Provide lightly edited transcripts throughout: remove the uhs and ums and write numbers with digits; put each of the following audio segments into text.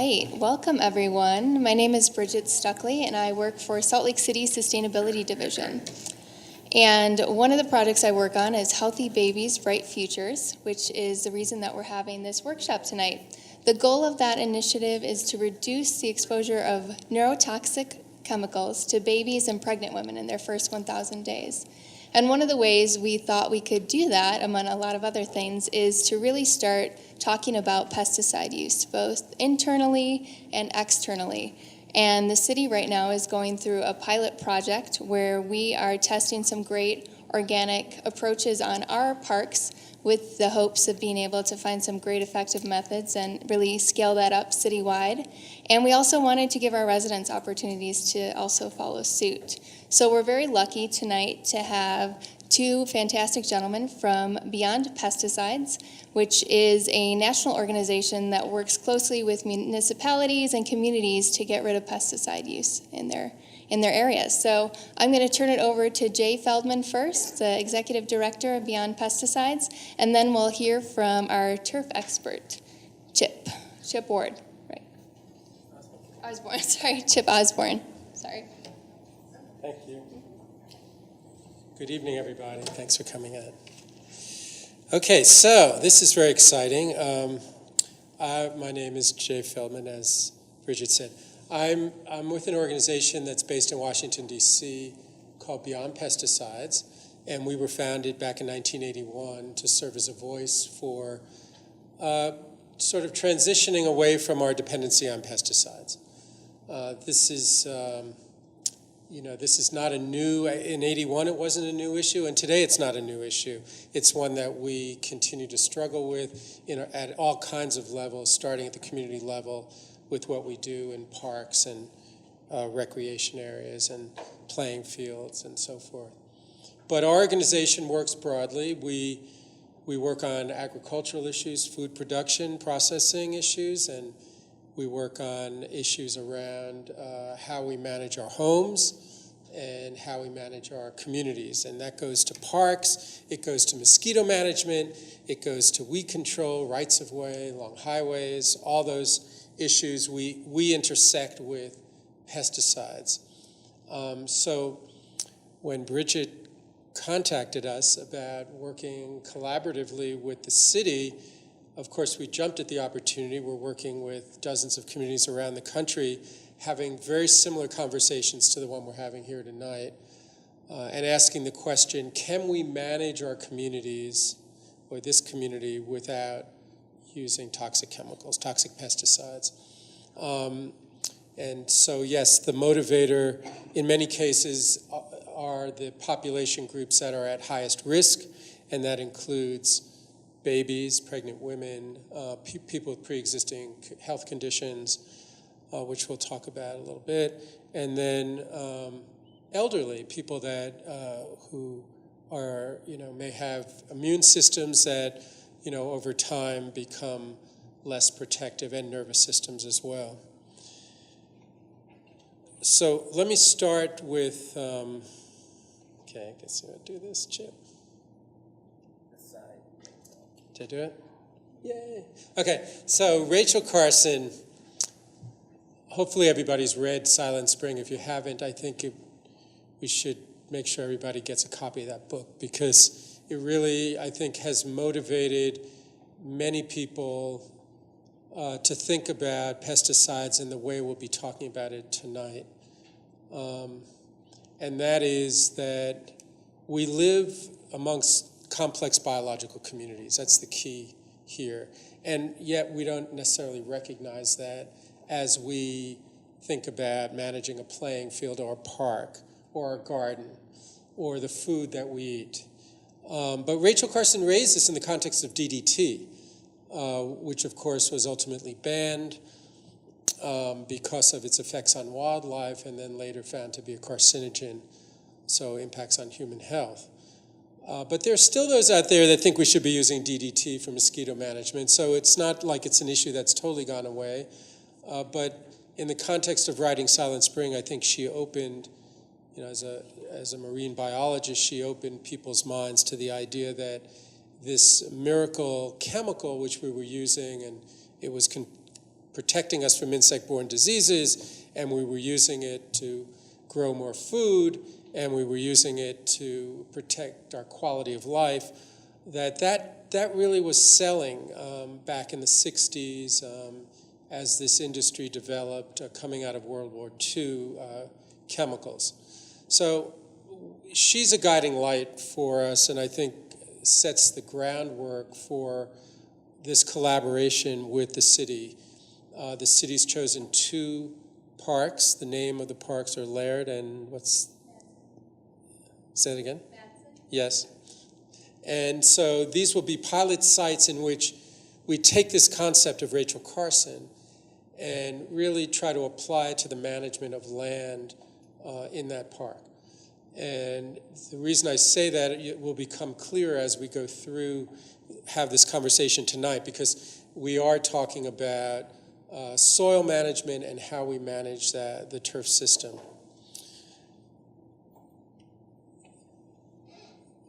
right, welcome everyone. My name is Bridget Stuckley and I work for Salt Lake City Sustainability Division. And one of the projects I work on is Healthy Babies, Bright Futures, which is the reason that we're having this workshop tonight. The goal of that initiative is to reduce the exposure of neurotoxic chemicals to babies and pregnant women in their first 1,000 days. And one of the ways we thought we could do that, among a lot of other things, is to really start talking about pesticide use, both internally and externally. And the city right now is going through a pilot project where we are testing some great organic approaches on our parks with the hopes of being able to find some great effective methods and really scale that up citywide. And we also wanted to give our residents opportunities to also follow suit. So we're very lucky tonight to have two fantastic gentlemen from Beyond Pesticides, which is a national organization that works closely with municipalities and communities to get rid of pesticide use in their areas. So I'm going to turn it over to Jay Feldman first, the Executive Director of Beyond Pesticides, and then we'll hear from our turf expert, Chip Ward, right? Osborne, sorry, Chip Osborne, sorry. Thank you. Good evening, everybody. Thanks for coming in. Okay, so this is very exciting. My name is Jay Feldman, as Bridget said. I'm with an organization that's based in Washington, D.C., called Beyond Pesticides, and we were founded back in 1981 to serve as a voice for sort of transitioning away from our dependency on pesticides. This is not a new, in 81 it wasn't a new issue, and today it's not a new issue. It's one that we continue to struggle with at all kinds of levels, starting at the community level with what we do in parks and recreation areas and playing fields and so forth. But our organization works broadly. We work on agricultural issues, food production, processing issues, and we work on issues around how we manage our homes and how we manage our communities. And that goes to parks, it goes to mosquito management, it goes to weed control, rights of way, along highways, all those issues we intersect with pesticides. So when Bridget contacted us about working collaboratively with the city, of course, we jumped at the opportunity. We're working with dozens of communities around the country, having very similar conversations to the one we're having here tonight, and asking the question, can we manage our communities, or this community, without using toxic chemicals, toxic pesticides? And so, yes, the motivator, in many cases, are the population groups that are at highest risk, and that includes babies, pregnant women, people with pre-existing health conditions, which we'll talk about a little bit, and then elderly, people that who are, may have immune systems that, over time become less protective, and nervous systems as well. So let me start with, okay, I guess I'm going to do this, Chip. Did I do it? Yay. Okay, so Rachel Carson, hopefully everybody's read Silent Spring. If you haven't, I think we should make sure everybody gets a copy of that book, because it really, I think, has motivated many people to think about pesticides in the way we'll be talking about it tonight. And that is that we live amongst complex biological communities. That's the key here. And yet we don't necessarily recognize that as we think about managing a playing field or a park or a garden or the food that we eat. But Rachel Carson raised this in the context of DDT, which of course was ultimately banned because of its effects on wildlife, and then later found to be a carcinogen, so impacts on human health. But there's still those out there that think we should be using DDT for mosquito management, so it's not like it's an issue that's totally gone away. But in the context of writing Silent Spring, I think she opened, as a marine biologist, she opened people's minds to the idea that this miracle chemical which we were using, and it was protecting us from insect-borne diseases, and we were using it to grow more food, and we were using it to protect our quality of life, that really was selling back in the 60s as this industry developed coming out of World War II, chemicals. So she's a guiding light for us, and I think sets the groundwork for this collaboration with the city. The city's chosen 2 parks. The name of the parks are Laird and say it again? Yes. And so these will be pilot sites in which we take this concept of Rachel Carson and really try to apply it to the management of land in that park. And the reason I say that, it will become clearer as we go through, have this conversation tonight, because we are talking about soil management and how we manage the turf system.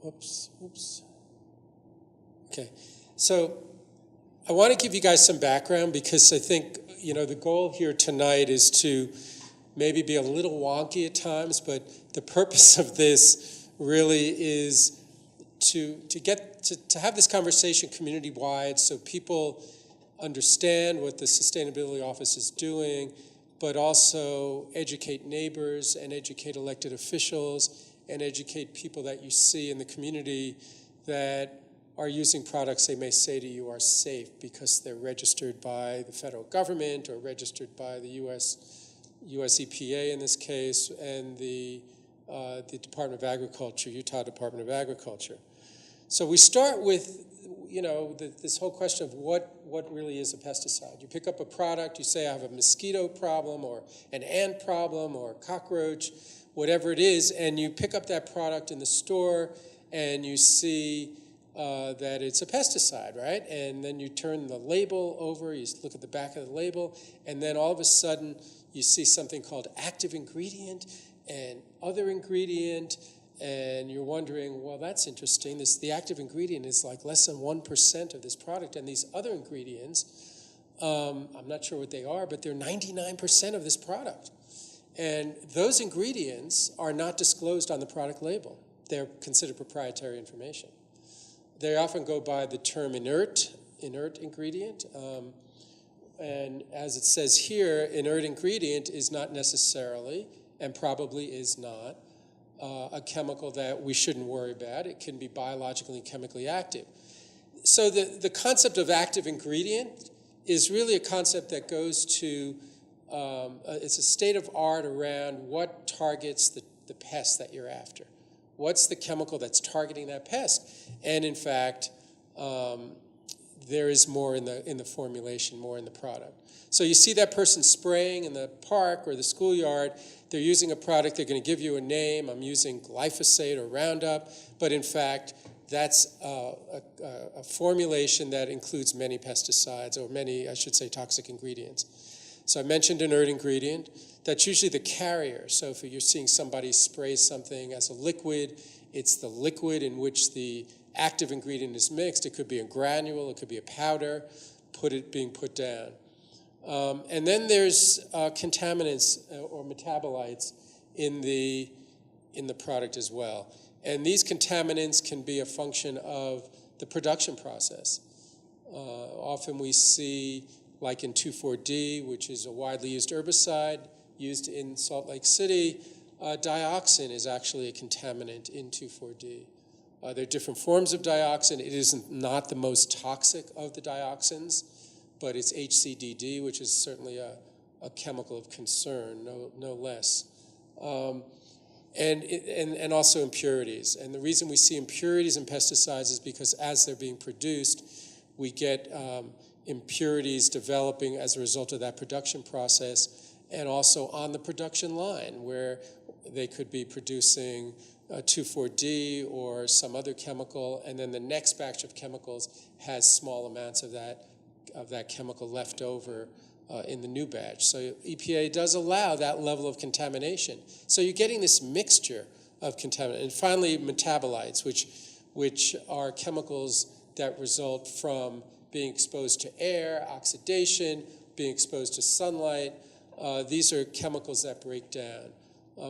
Oops. Okay, so I want to give you guys some background, because I think, the goal here tonight is to maybe be a little wonky at times, but the purpose of this really is to have this conversation community-wide so people understand what the Sustainability Office is doing, but also educate neighbors and educate elected officials and educate people that you see in the community that are using products they may say to you are safe because they're registered by the federal government or registered by the US EPA in this case, and the Department of Agriculture, Utah Department of Agriculture. So we start with, this whole question of what really is a pesticide. You pick up a product, you say I have a mosquito problem or an ant problem or a cockroach, whatever it is, and you pick up that product in the store and you see that it's a pesticide, right? And then you turn the label over, you look at the back of the label, and then all of a sudden you see something called active ingredient and other ingredient, and you're wondering, well, that's interesting. The active ingredient is like less than 1% of this product, and these other ingredients, I'm not sure what they are, but they're 99% of this product. And those ingredients are not disclosed on the product label. They're considered proprietary information. They often go by the term inert ingredient. And as it says here, inert ingredient is not necessarily, and probably is not, a chemical that we shouldn't worry about. It can be biologically and chemically active. So the concept of active ingredient is really a concept that goes to, it's a state of art around what targets the pest that you're after. What's the chemical that's targeting that pest? And in fact, there is more in the formulation, more in the product. So you see that person spraying in the park or the schoolyard, they're using a product, they're going to give you a name, I'm using glyphosate or Roundup, but in fact, that's a formulation that includes many pesticides, or many, I should say, toxic ingredients. So I mentioned inert ingredient. That's usually the carrier. So if you're seeing somebody spray something as a liquid, it's the liquid in which the active ingredient is mixed. It could be a granule, it could be a powder, being put down. And then there's contaminants or metabolites in the product as well. And these contaminants can be a function of the production process. Often we see, like in 2,4-D, which is a widely used herbicide used in Salt Lake City, dioxin is actually a contaminant in 2,4-D. There are different forms of dioxin. It is not the most toxic of the dioxins, but it's HCDD, which is certainly a chemical of concern, no less. And also impurities. And the reason we see impurities in pesticides is because as they're being produced, we get impurities developing as a result of that production process, and also on the production line where they could be producing 2,4-D or some other chemical, and then the next batch of chemicals has small amounts of that chemical left over in the new batch. So EPA does allow that level of contamination. So you're getting this mixture of contaminants. And finally, metabolites, which are chemicals that result from being exposed to air, oxidation, being exposed to sunlight. These are chemicals that break down.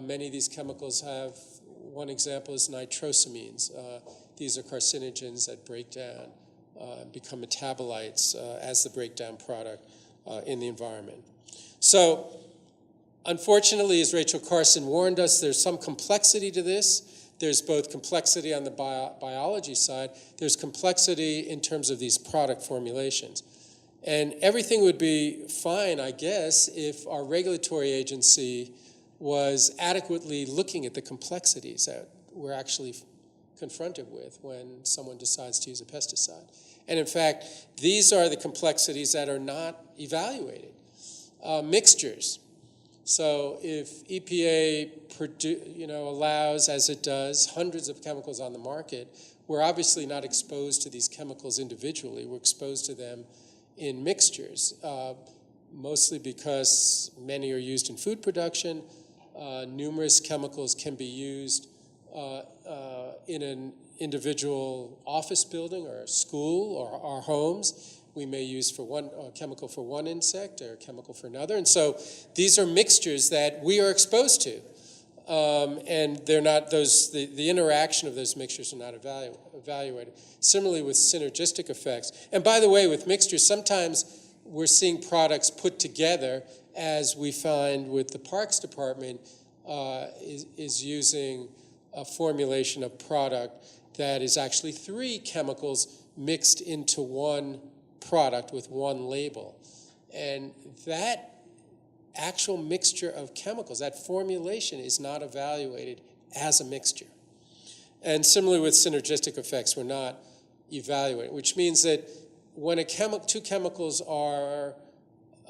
Many of these chemicals have, one example is nitrosamines. These are carcinogens that break down, become metabolites as the breakdown product in the environment. So, unfortunately, as Rachel Carson warned us, there's some complexity to this. There's both complexity on the biology side. There's complexity in terms of these product formulations. And everything would be fine, I guess, if our regulatory agency was adequately looking at the complexities that we're actually confronted with when someone decides to use a pesticide. And in fact, these are the complexities that are not evaluated. Mixtures. So if EPA allows, as it does, hundreds of chemicals on the market, we're obviously not exposed to these chemicals individually. We're exposed to them in mixtures, mostly because many are used in food production. Numerous chemicals can be used in an individual office building or a school or our homes. We may use for one chemical for one insect or a chemical for another. And so these are mixtures that we are exposed to. And they're not the interaction of those mixtures are not evaluated. Similarly with synergistic effects. And by the way, with mixtures, sometimes we're seeing products put together, as we find with the Parks Department is using a formulation of product that is actually 3 chemicals mixed into one product with one label. And that actual mixture of chemicals, that formulation is not evaluated as a mixture. And similarly with synergistic effects, we're not evaluating, which means that when two chemicals are,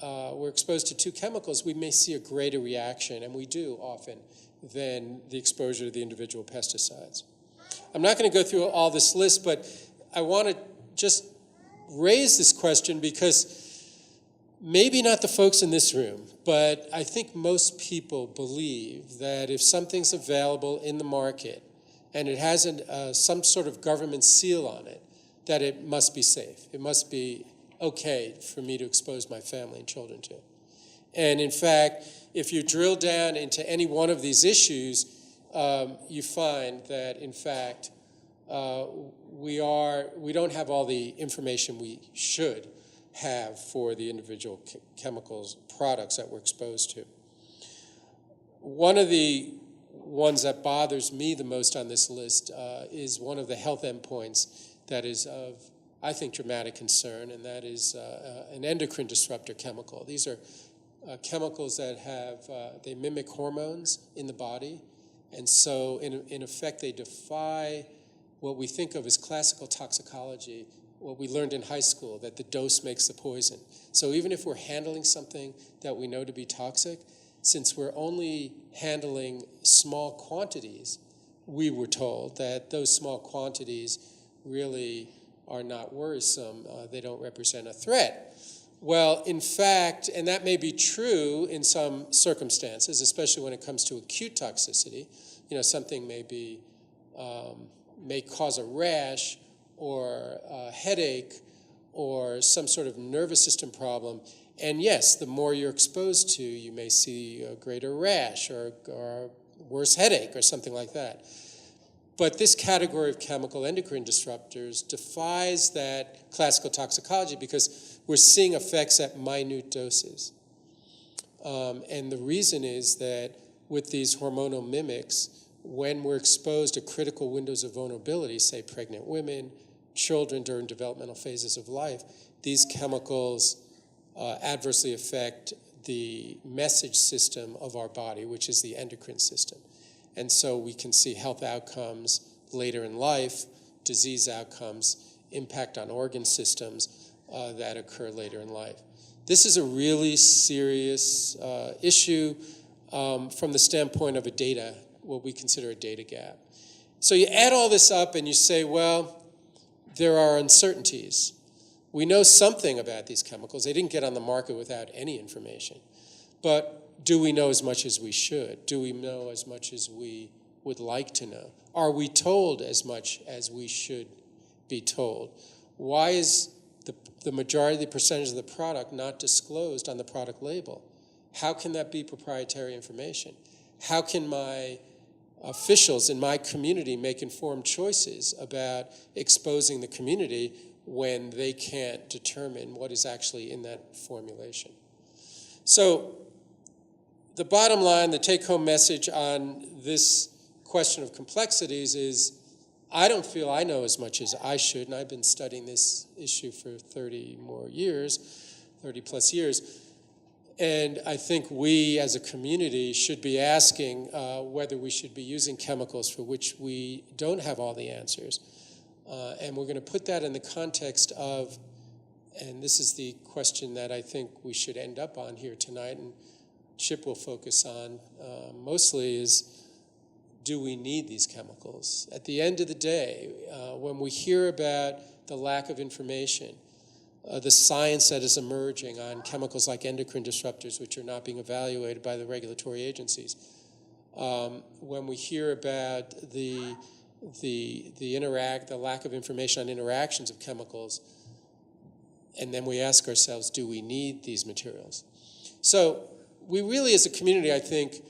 we're exposed to 2 chemicals, we may see a greater reaction, and we do often, than the exposure to the individual pesticides. I'm not going to go through all this list, but I want to just raise this question because maybe not the folks in this room, but I think most people believe that if something's available in the market and it has some sort of government seal on it, that it must be safe. It must be okay for me to expose my family and children to. And in fact, if you drill down into any one of these issues, you find that, in fact, we don't have all the information we should have for the individual chemicals, products that we're exposed to. One of the ones that bothers me the most on this list is one of the health endpoints that is of, I think, dramatic concern, and that is an endocrine disruptor chemical. These are chemicals that they mimic hormones in the body, and so in effect they defy what we think of as classical toxicology, what we learned in high school, that the dose makes the poison. So even if we're handling something that we know to be toxic, since we're only handling small quantities, we were told that those small quantities really are not worrisome. They don't represent a threat. Well, in fact, and that may be true in some circumstances, especially when it comes to acute toxicity. Something may cause a rash or a headache or some sort of nervous system problem. And yes, the more you're exposed to, you may see a greater rash or a worse headache or something like that. But this category of chemical endocrine disruptors defies that classical toxicology because we're seeing effects at minute doses. And the reason is that with these hormonal mimics, when we're exposed to critical windows of vulnerability, say pregnant women, children during developmental phases of life, these chemicals adversely affect the message system of our body, which is the endocrine system. And so we can see health outcomes later in life, disease outcomes, impact on organ systems that occur later in life. This is a really serious issue from the standpoint of what we consider a data gap. So you add all this up and you say, well, there are uncertainties. We know something about these chemicals. They didn't get on the market without any information. But do we know as much as we should? Do we know as much as we would like to know? Are we told as much as we should be told? Why is the majority, the percentage of the product not disclosed on the product label. How can that be proprietary information? How can my officials in my community make informed choices about exposing the community when they can't determine what is actually in that formulation? So the bottom line, the take-home message on this question of complexities is I don't feel I know as much as I should, and I've been studying this issue for 30 plus years. And I think we as a community should be asking whether we should be using chemicals for which we don't have all the answers. And we're going to put that in the context of, and this is the question that I think we should end up on here tonight, and Chip will focus on mostly, is do we need these chemicals? At the end of the day, when we hear about the lack of information, the science that is emerging on chemicals like endocrine disruptors, which are not being evaluated by the regulatory agencies, when we hear about the lack of information on interactions of chemicals, and then we ask ourselves, do we need these materials? So we really, as a community, I think,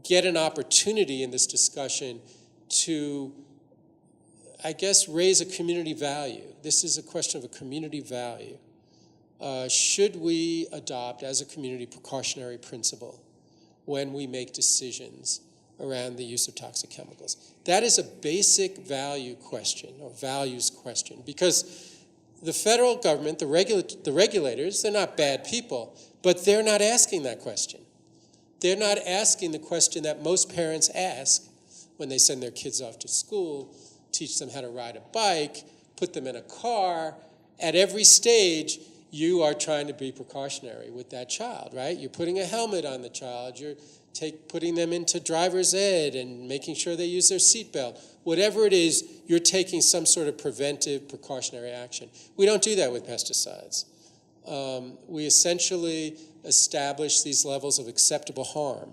get an opportunity in this discussion to, I guess, raise a community value. This is a question of a community value. Should we adopt, as a community, precautionary principle when we make decisions around the use of toxic chemicals? That is a basic value question, or values question, because the federal government, the regulators, they're not bad people, but they're not asking that question. They're not asking the question that most parents ask when they send their kids off to school, teach them how to ride a bike, put them in a car. At every stage, you are trying to be precautionary with that child, right? You're putting a helmet on the child. You're putting them into driver's ed and making sure they use their seatbelt. Whatever it is, you're taking some sort of preventive, precautionary action. We don't do that with pesticides. We essentially establish these levels of acceptable harm,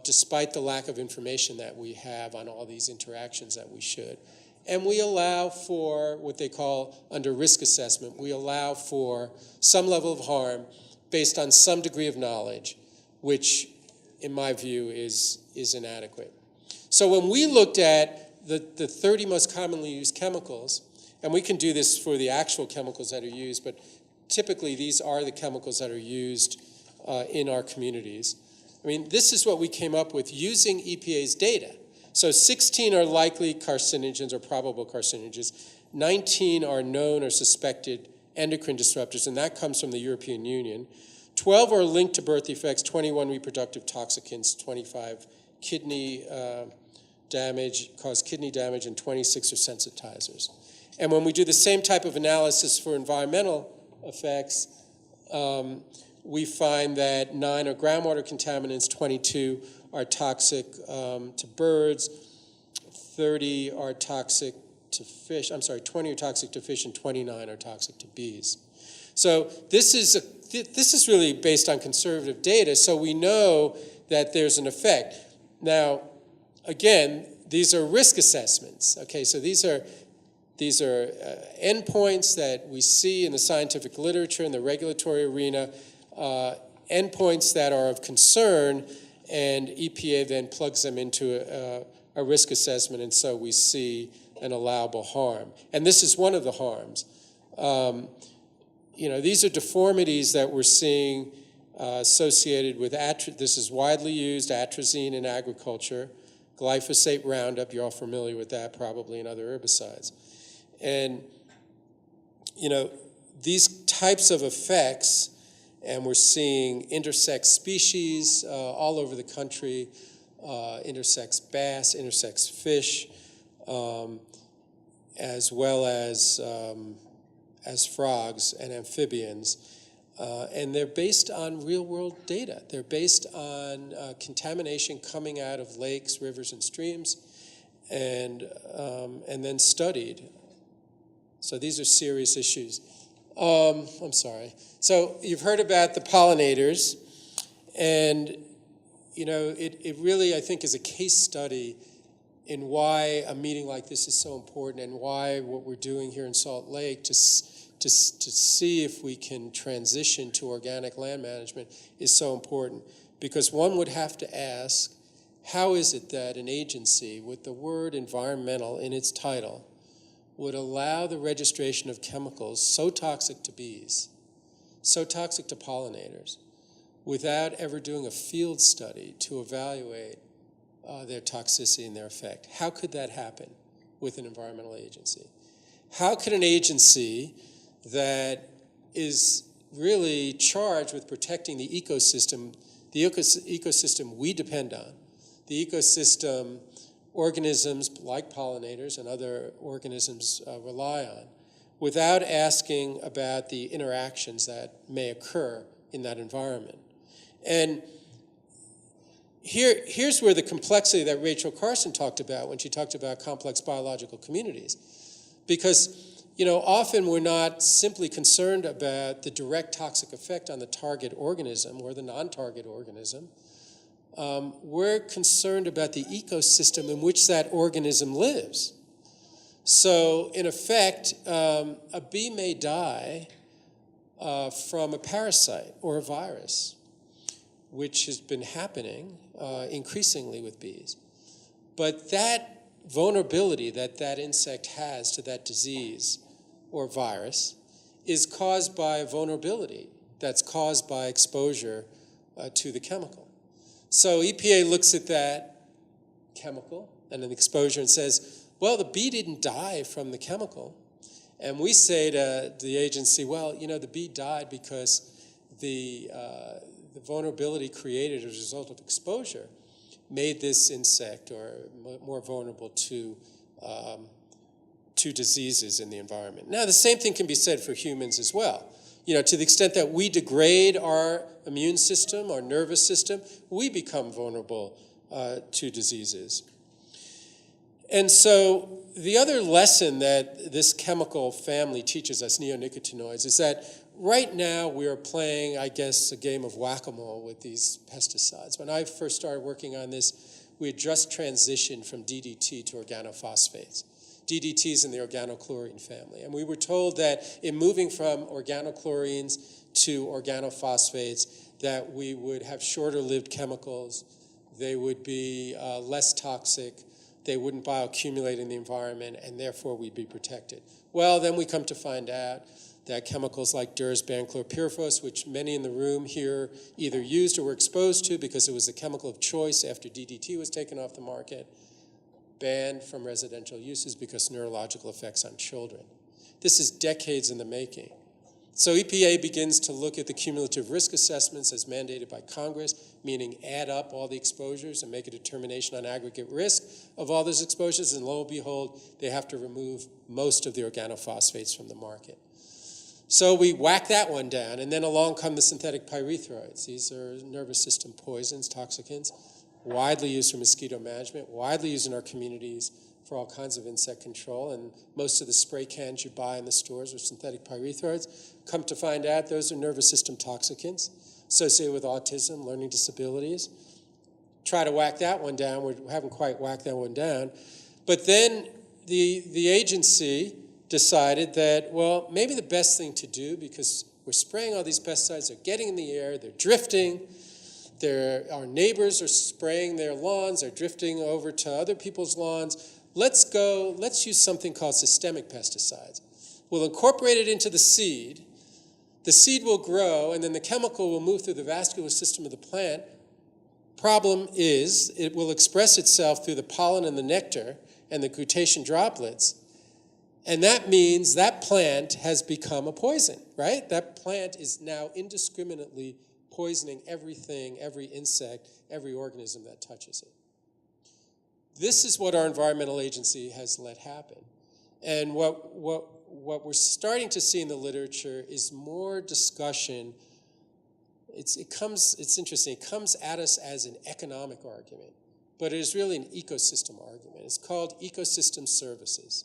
despite the lack of information that we have on all these interactions that we should. And we allow for what they call, under risk assessment, we allow for some level of harm based on some degree of knowledge, which, in my view, is inadequate. So when we looked at the 30 most commonly used chemicals, and we can do this for the actual chemicals that are used, but typically these are the chemicals that are used in our communities. I mean, this is what we came up with using EPA's data. So 16 are likely carcinogens or probable carcinogens. 19 are known or suspected endocrine disruptors, and that comes from the European Union. 12 are linked to birth defects, 21 reproductive toxicants, 25 kidney damage, cause kidney damage, and 26 are sensitizers. And when we do the same type of analysis for environmental effects, we find that 9 are groundwater contaminants, 22 are toxic to birds, 30 are toxic to fish, 20 are toxic to fish, and 29 are toxic to bees. So this is really based on conservative data, so we know that there's an effect. Now, again, these are risk assessments. Okay, so these are endpoints that we see in the scientific literature, in the regulatory arena, endpoints that are of concern, and EPA then plugs them into a risk assessment, and so we see an allowable harm. And this is one of the harms. These are deformities that we're seeing associated with, this is widely used, atrazine in agriculture, glyphosate Roundup, you're all familiar with that probably, and other herbicides. And, these types of effects, and we're seeing intersex species all over the country, intersex bass, intersex fish, as well as frogs and amphibians. And they're based on real-world data. They're based on contamination coming out of lakes, rivers, and streams, and then studied. So these are serious issues. I'm sorry. So you've heard about the pollinators, and it really, I think, is a case study in why a meeting like this is so important, and why what we're doing here in Salt Lake to see if we can transition to organic land management is so important, because one would have to ask, how is it that an agency with the word environmental in its title would allow the registration of chemicals so toxic to bees, so toxic to pollinators, without ever doing a field study to evaluate their toxicity and their effect? How could that happen with an environmental agency? How could an agency that is really charged with protecting the ecosystem we depend on, the ecosystem organisms like pollinators and other organisms rely on, without asking about the interactions that may occur in that environment? And here's where the complexity that Rachel Carson talked about when she talked about complex biological communities. Because, often we're not simply concerned about the direct toxic effect on the target organism or the non-target organism. We're concerned about the ecosystem in which that organism lives. So, in effect, a bee may die from a parasite or a virus, which has been happening increasingly with bees. But that vulnerability that that insect has to that disease or virus is caused by a vulnerability that's caused by exposure to the chemical. So EPA looks at that chemical and an exposure and says, well, the bee didn't die from the chemical. And we say to the agency, well, the bee died because the vulnerability created as a result of exposure made this insect or more vulnerable to diseases in the environment. Now, the same thing can be said for humans as well. To the extent that we degrade our immune system, our nervous system, we become vulnerable to diseases. And so the other lesson that this chemical family teaches us, neonicotinoids, is that right now we are playing, I guess, a game of whack-a-mole with these pesticides. When I first started working on this, we had just transitioned from DDT to organophosphates. DDT is in the organochlorine family. And we were told that in moving from organochlorines to organophosphates, that we would have shorter-lived chemicals, they would be less toxic, they wouldn't bioaccumulate in the environment, and therefore we'd be protected. Well, then we come to find out that chemicals like dirsban chlorpyrifos, which many in the room here either used or were exposed to because it was the chemical of choice after DDT was taken off the market, banned from residential uses because neurological effects on children. This is decades in the making. So EPA begins to look at the cumulative risk assessments as mandated by Congress, meaning add up all the exposures and make a determination on aggregate risk of all those exposures, and lo and behold, they have to remove most of the organophosphates from the market. So we whack that one down, and then along come the synthetic pyrethroids. These are nervous system poisons, toxicants, widely used for mosquito management, widely used in our communities for all kinds of insect control, and most of the spray cans you buy in the stores are synthetic pyrethroids. Come to find out, those are nervous system toxicants associated with autism, learning disabilities. Try to whack that one down. We haven't quite whacked that one down. But then the agency decided that, well, maybe the best thing to do, because we're spraying all these pesticides, they're getting in the air, they're drifting, our neighbors are spraying their lawns, they're drifting over to other people's lawns. Let's use something called systemic pesticides. We'll incorporate it into the seed will grow, and then the chemical will move through the vascular system of the plant. Problem is, it will express itself through the pollen and the nectar and the glutation droplets, and that means that plant has become a poison, right? That plant is now indiscriminately poisoning everything, every insect, every organism that touches it. This is what our environmental agency has let happen. And what we're starting to see in the literature is more discussion. It's interesting. It comes at us as an economic argument, but it is really an ecosystem argument. It's called ecosystem services.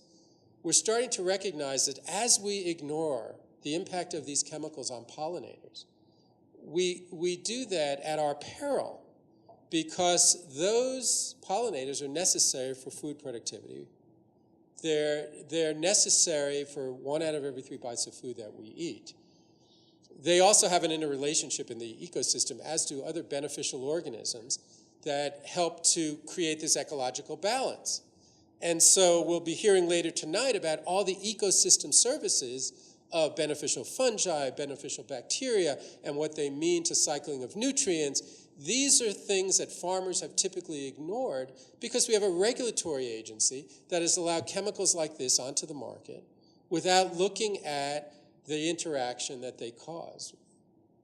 We're starting to recognize that as we ignore the impact of these chemicals on pollinators, we do that at our peril, because those pollinators are necessary for food productivity. They're necessary for 1 out of every 3 bites of food that we eat. They also have an interrelationship in the ecosystem, as do other beneficial organisms that help to create this ecological balance. And so we'll be hearing later tonight about all the ecosystem services of beneficial fungi, beneficial bacteria, and what they mean to cycling of nutrients. These are things that farmers have typically ignored because we have a regulatory agency that has allowed chemicals like this onto the market without looking at the interaction that they cause,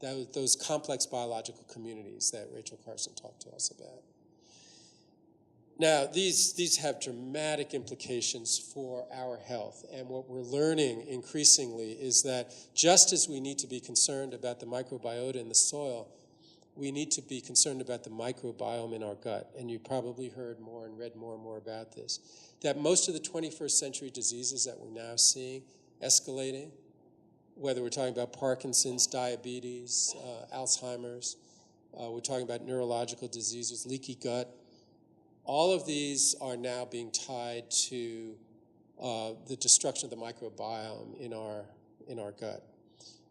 those complex biological communities that Rachel Carson talked to us about. Now, these have dramatic implications for our health, and what we're learning increasingly is that just as we need to be concerned about the microbiota in the soil, we need to be concerned about the microbiome in our gut. And you probably heard more and read more and more about this, that most of the 21st century diseases that we're now seeing escalating, whether we're talking about Parkinson's, diabetes, Alzheimer's, we're talking about neurological diseases, leaky gut, all of these are now being tied to the destruction of the microbiome in our gut,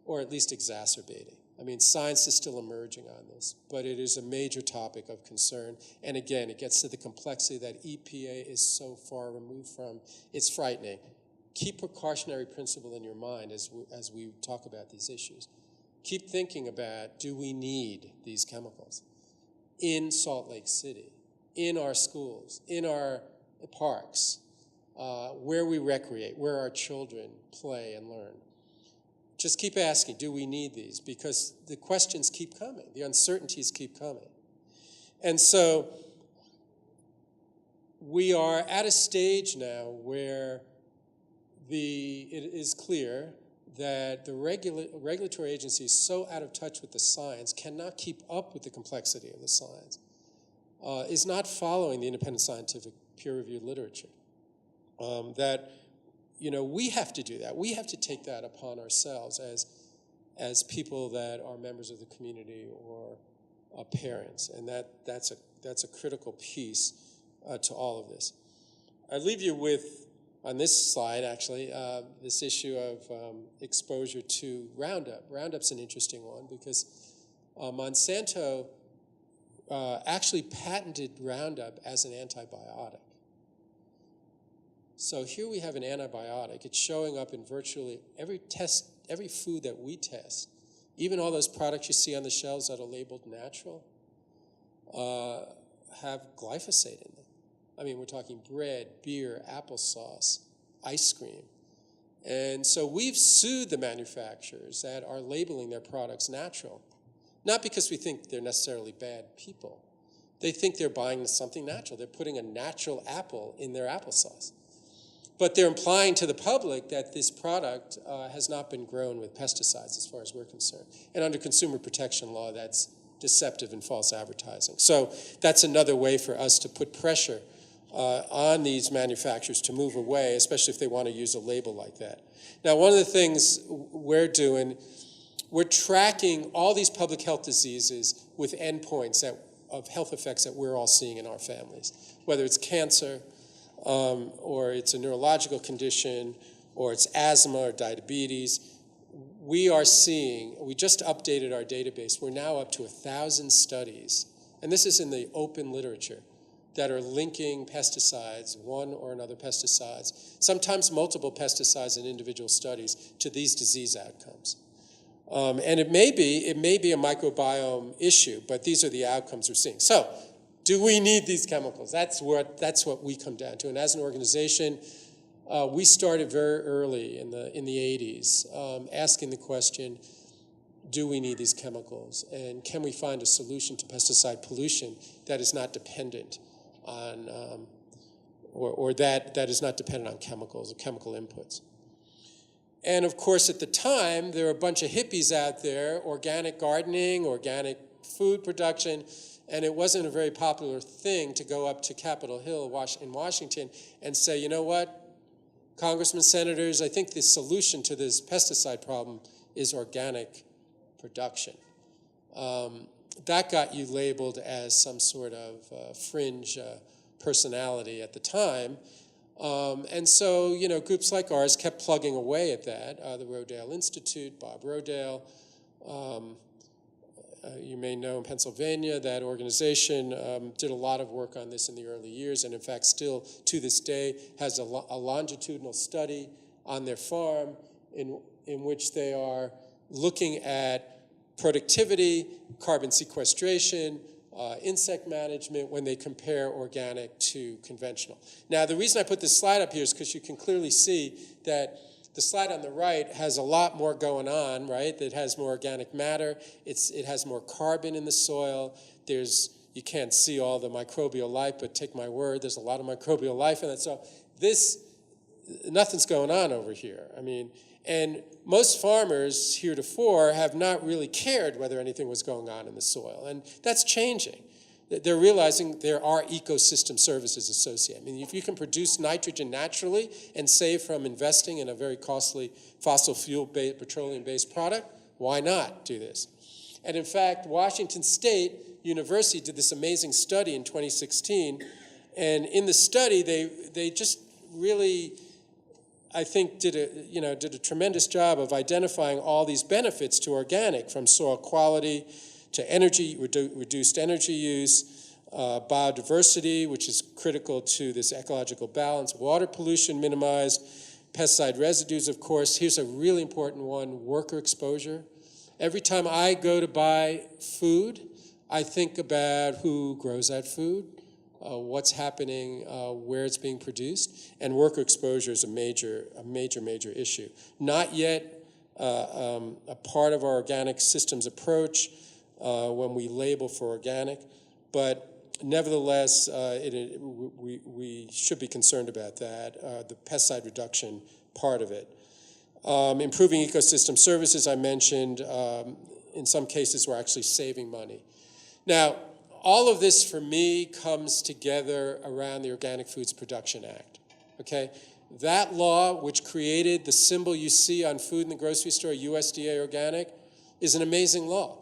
or at least exacerbating. I mean, science is still emerging on this, but it is a major topic of concern. And again, it gets to the complexity that EPA is so far removed from. It's frightening. Keep precautionary principle in your mind as we talk about these issues. Keep thinking about, do we need these chemicals in Salt Lake City, in our schools, in our parks, where we recreate, where our children play and learn? Just keep asking, do we need these? Because the questions keep coming, the uncertainties keep coming. And so we are at a stage now where it is clear that the regulatory agency is so out of touch with the science, cannot keep up with the complexity of the science, is not following the independent scientific peer-reviewed literature. We have to do that. We have to take that upon ourselves as people that are members of the community or parents, and that's a critical piece to all of this. I leave you with, on this slide actually, this issue of exposure to Roundup. Roundup's an interesting one because Monsanto actually patented Roundup as an antibiotic. So here we have an antibiotic. It's showing up in virtually every food that we test. Even all those products you see on the shelves that are labeled natural have glyphosate in them. I mean, we're talking bread, beer, applesauce, ice cream. And so we've sued the manufacturers that are labeling their products natural, not because we think they're necessarily bad people. They think they're buying something natural. They're putting a natural apple in their applesauce. But they're implying to the public that this product has not been grown with pesticides as far as we're concerned. And under consumer protection law, that's deceptive and false advertising. So that's another way for us to put pressure on these manufacturers to move away, especially if they want to use a label like that. Now, one of the things we're doing, we're tracking all these public health diseases with endpoints of health effects that we're all seeing in our families, whether it's cancer, or it's a neurological condition, or it's asthma or diabetes. We just updated our database. We're now up to 1,000 studies, and this is in the open literature, that are linking pesticides, one or another pesticides, sometimes multiple pesticides in individual studies, to these disease outcomes. And it may be a microbiome issue, but these are the outcomes we're seeing. So, do we need these chemicals? That's what we come down to. And as an organization, we started very early in the 80s, asking the question, do we need these chemicals? And can we find a solution to pesticide pollution that is not dependent on, or that is not dependent on chemicals or chemical inputs? And of course, at the time, there were a bunch of hippies out there, organic gardening, organic food production, and it wasn't a very popular thing to go up to Capitol Hill in Washington and say, you know what, congressmen, senators, I think the solution to this pesticide problem is organic production. That got you labeled as some sort of fringe personality at the time. And so, groups like ours kept plugging away at that. The Rodale Institute, Bob Rodale, you may know in Pennsylvania, that organization did a lot of work on this in the early years, and in fact still to this day has a longitudinal study on their farm in which they are looking at productivity, carbon sequestration, insect management when they compare organic to conventional. Now, the reason I put this slide up here is because you can clearly see that the slide on the right has a lot more going on, right? It has more organic matter. It has more carbon in the soil. You can't see all the microbial life, but take my word, there's a lot of microbial life in it. So nothing's going on over here. And most farmers heretofore have not really cared whether anything was going on in the soil. And that's changing. They're realizing there are ecosystem services associated. If you can produce nitrogen naturally and save from investing in a very costly fossil fuel-based, petroleum-based product, why not do this? And in fact, Washington State University did this amazing study in 2016. And in the study, they just really, I think, did a tremendous job of identifying all these benefits to organic, from soil quality to energy, reduced energy use, biodiversity, which is critical to this ecological balance, water pollution minimized, pesticide residues, of course. Here's a really important one, worker exposure. Every time I go to buy food, I think about who grows that food, what's happening, where it's being produced, and worker exposure is a major issue. Not yet a part of our organic systems approach when we label for organic, but nevertheless, we should be concerned about that, the pesticide reduction part of it. Improving ecosystem services, I mentioned, in some cases we're actually saving money. Now, all of this for me comes together around the Organic Foods Production Act, okay? That law, which created the symbol you see on food in the grocery store, USDA organic, is an amazing law.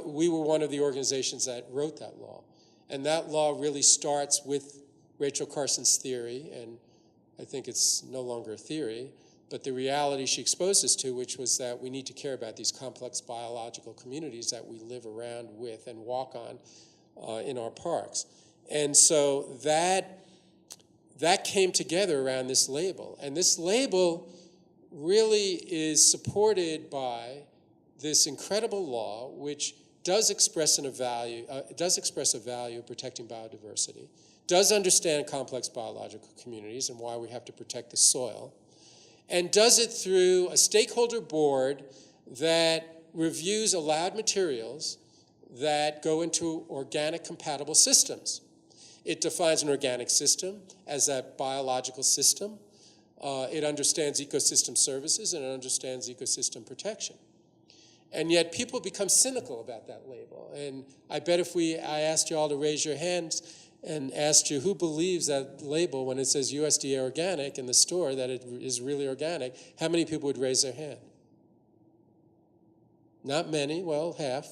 We were one of the organizations that wrote that law. And that law really starts with Rachel Carson's theory, and I think it's no longer a theory, but the reality she exposed us to, which was that we need to care about these complex biological communities that we live around with and walk on in our parks. And so that came together around this label. And this label really is supported by this incredible law, which does express a value of protecting biodiversity, does understand complex biological communities and why we have to protect the soil, and does it through a stakeholder board that reviews allowed materials that go into organic compatible systems. It defines an organic system as a biological system. It understands ecosystem services, and it understands ecosystem protection. And yet people become cynical about that label. And I bet if I asked you all to raise your hands and asked you who believes that label when it says USDA organic in the store, that it is really organic, how many people would raise their hand? Not many, well, half.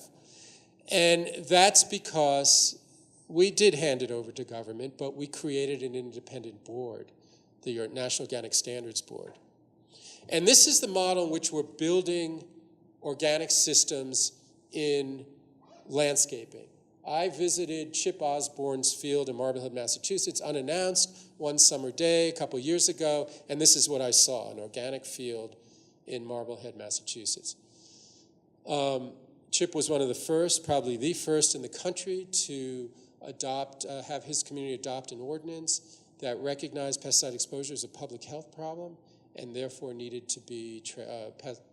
And that's because we did hand it over to government, but we created an independent board, the National Organic Standards Board. And this is the model in which we're building organic systems in landscaping. I visited Chip Osborne's field in Marblehead, Massachusetts, unannounced, one summer day a couple years ago, and this is what I saw, an organic field in Marblehead, Massachusetts. Chip was one of the first, probably the first in the country to have his community adopt an ordinance that recognized pesticide exposure as a public health problem, and therefore needed to be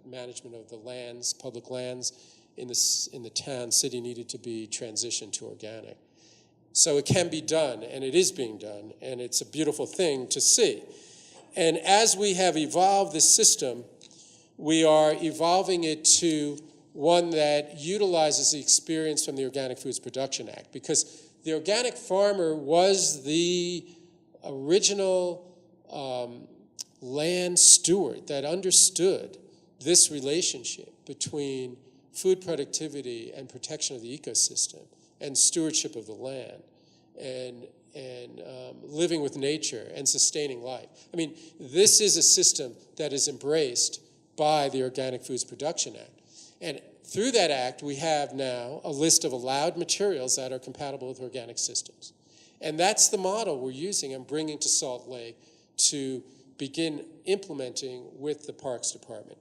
management of the lands, public lands in the town, city needed to be transitioned to organic. So it can be done, and it is being done, and it's a beautiful thing to see. And as we have evolved this system, we are evolving it to one that utilizes the experience from the Organic Foods Production Act, because the organic farmer was the original land steward that understood this relationship between food productivity and protection of the ecosystem and stewardship of the land. And living with nature and sustaining life. I mean, this is a system that is embraced by the Organic Foods Production Act. And through that act, we have now a list of allowed materials that are compatible with organic systems. And that's the model we're using and bringing to Salt Lake to begin implementing with the Parks Department.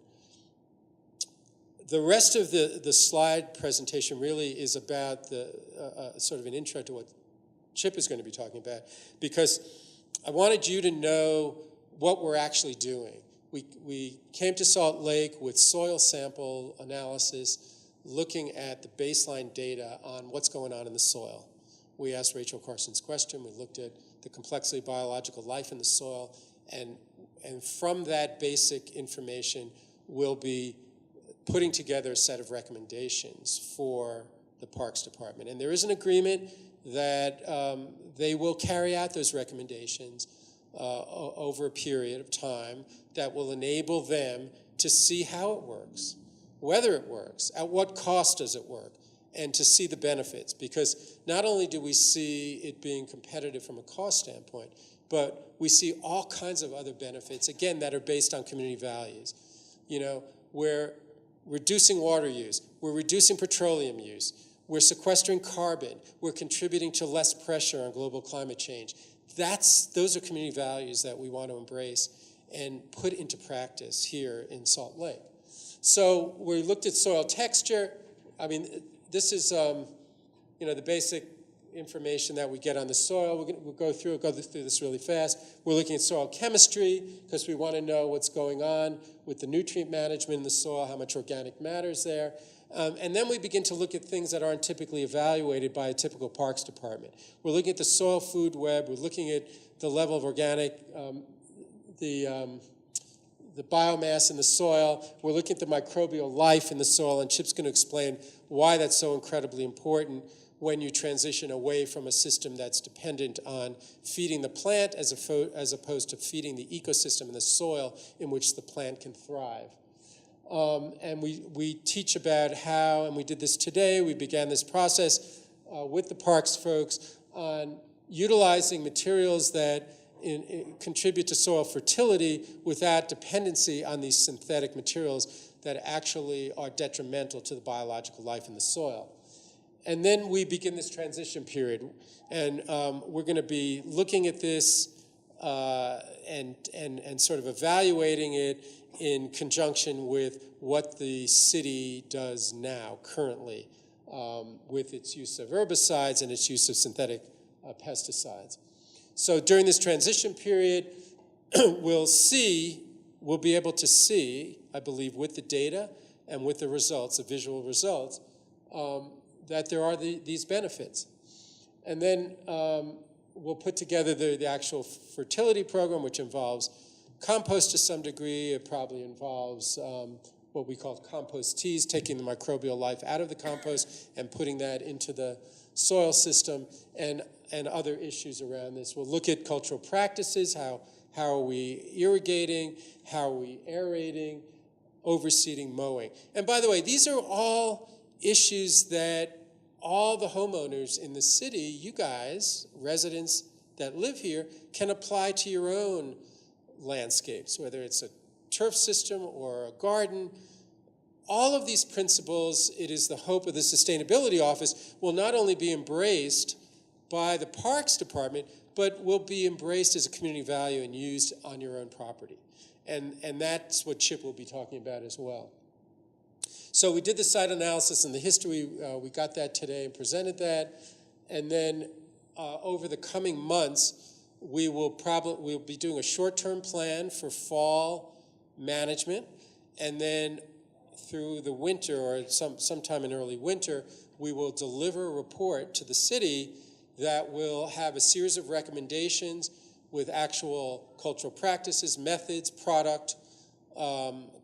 The rest of the slide presentation really is about the sort of an intro to what Chip is going to be talking about, because I wanted you to know what we're actually doing. We came to Salt Lake with soil sample analysis, looking at the baseline data on what's going on in the soil. We asked Rachel Carson's question. We looked at the complexity of biological life in the soil, and from that basic information, we'll be putting together a set of recommendations for the Parks Department. And there is an agreement that they will carry out those recommendations over a period of time that will enable them to see how it works, whether it works, at what cost does it work, and to see the benefits. Because not only do we see it being competitive from a cost standpoint, but we see all kinds of other benefits, again, that are based on community values. You know, we're reducing water use, we're reducing petroleum use, we're sequestering carbon, we're contributing to less pressure on global climate change. Those are community values that we want to embrace and put into practice here in Salt Lake. So we looked at soil texture. I mean, this is the basic information that we get on the soil. We'll go through this really fast. We're looking at soil chemistry because we want to know what's going on with the nutrient management in the soil, how much organic matter is there. And then we begin to look at things that aren't typically evaluated by a typical Parks Department. We're looking at the soil food web. We're looking at the level of organic, the biomass in the soil. We're looking at the microbial life in the soil, and Chip's going to explain why that's so incredibly important when you transition away from a system that's dependent on feeding the plant as opposed to feeding the ecosystem in the soil in which the plant can thrive. And we teach about how, and we did this today, we began this process with the parks folks on utilizing materials that contribute to soil fertility without dependency on these synthetic materials that actually are detrimental to the biological life in the soil. And then we begin this transition period, and we're going to be looking at this and sort of evaluating it in conjunction with what the city does now, currently, with its use of herbicides and its use of synthetic pesticides. So during this transition period, we'll be able to see, I believe, with the data and with the results, the visual results, that there are these benefits. And then we'll put together the actual fertility program, which involves compost to some degree. It probably involves what we call compost teas, taking the microbial life out of the compost and putting that into the soil system, and other issues around this. We'll look at cultural practices, how are we irrigating, how are we aerating, overseeding, mowing. And by the way, these are all issues that all the homeowners in the city, you guys, residents that live here, can apply to your own landscapes, whether it's a turf system or a garden. All of these principles, it is the hope of the Sustainability Office, will not only be embraced by the Parks Department, but will be embraced as a community value and used on your own property. And that's what Chip will be talking about as well. So we did the site analysis and the history. We got that today and presented that. And then over the coming months, we'll be doing a short-term plan for fall management. And then through the winter, or sometime in early winter, we will deliver a report to the city that will have a series of recommendations with actual cultural practices, methods, product,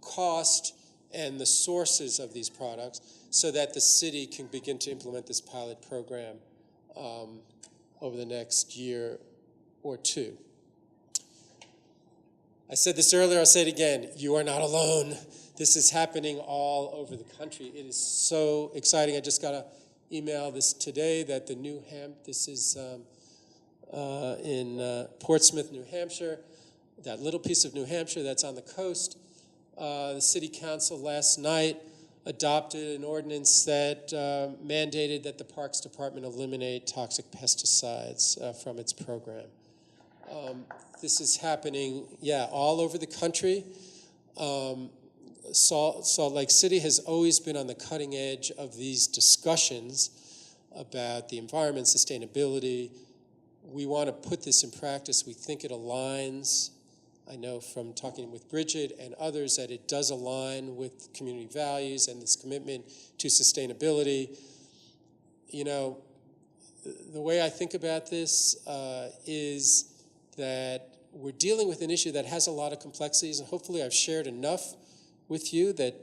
cost, and the sources of these products, so that the city can begin to implement this pilot program over the next year or two. I said this earlier, I'll say it again. You are not alone. This is happening all over the country. It is so exciting. I just got an email this today that the new hemp, this is in Portsmouth, New Hampshire, that little piece of New Hampshire that's on the coast. The city council last night adopted an ordinance that mandated that the Parks Department eliminate toxic pesticides from its program. This is happening, all over the country. Salt Lake City has always been on the cutting edge of these discussions about the environment, sustainability. We want to put this in practice. We think it aligns. I know from talking with Bridget and others that it does align with community values and this commitment to sustainability. You know, the way I think about this is that we're dealing with an issue that has a lot of complexities, and hopefully I've shared enough with you that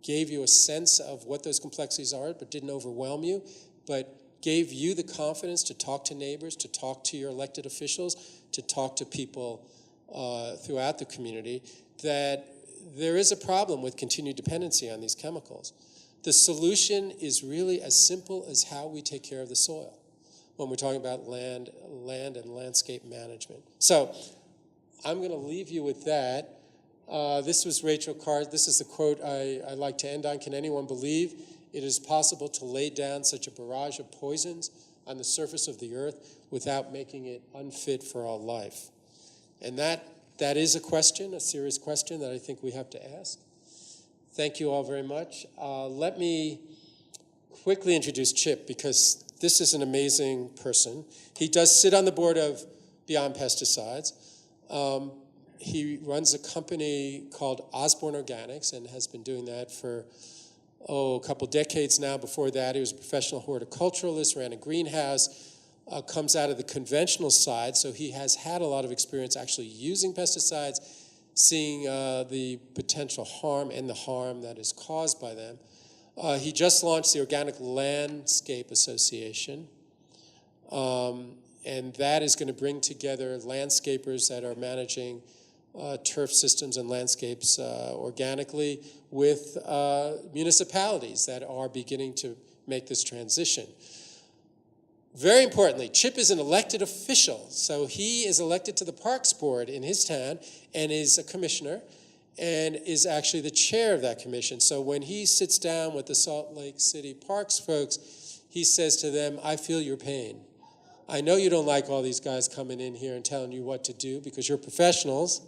gave you a sense of what those complexities are, but didn't overwhelm you, but gave you the confidence to talk to neighbors, to talk to your elected officials, to talk to people throughout the community, that there is a problem with continued dependency on these chemicals. The solution is really as simple as how we take care of the soil when we're talking about land and landscape management. So I'm going to leave you with that. This was Rachel Carson. This is the quote I like to end on. Can anyone believe it is possible to lay down such a barrage of poisons on the surface of the earth without making it unfit for all life? And that is a question, a serious question that I think we have to ask. Thank you all very much. Let me quickly introduce Chip, because this is an amazing person. He does sit on the board of Beyond Pesticides. He runs a company called Osborne Organics and has been doing that for, a couple decades now. Before that, he was a professional horticulturalist, ran a greenhouse, comes out of the conventional side, so he has had a lot of experience actually using pesticides, seeing the potential harm and the harm that is caused by them. He just launched the Organic Landscape Association, and that is going to bring together landscapers that are managing turf systems and landscapes organically with municipalities that are beginning to make this transition. Very importantly, Chip is an elected official, so he is elected to the Parks Board in his town and is a commissioner and is actually the chair of that commission. So when he sits down with the Salt Lake City Parks folks, he says to them, I feel your pain. I know you don't like all these guys coming in here and telling you what to do because you're professionals,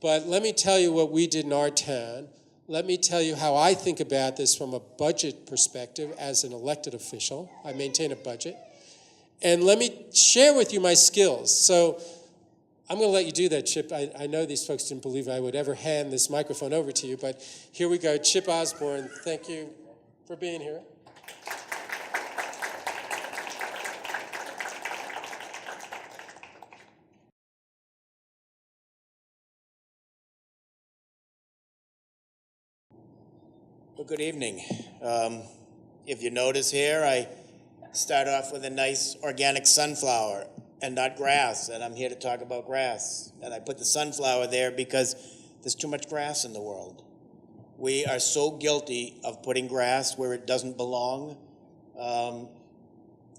but let me tell you what we did in our town. Let me tell you how I think about this from a budget perspective as an elected official. I maintain a budget. And let me share with you my skills. So I'm going to let you do that, Chip. I know these folks didn't believe I would ever hand this microphone over to you, but here we go. Chip Osborne, thank you for being here. Well, good evening. If you notice here, I start off with a nice organic sunflower and not grass, and I'm here to talk about grass. And I put the sunflower there because there's too much grass in the world. We are so guilty of putting grass where it doesn't belong. From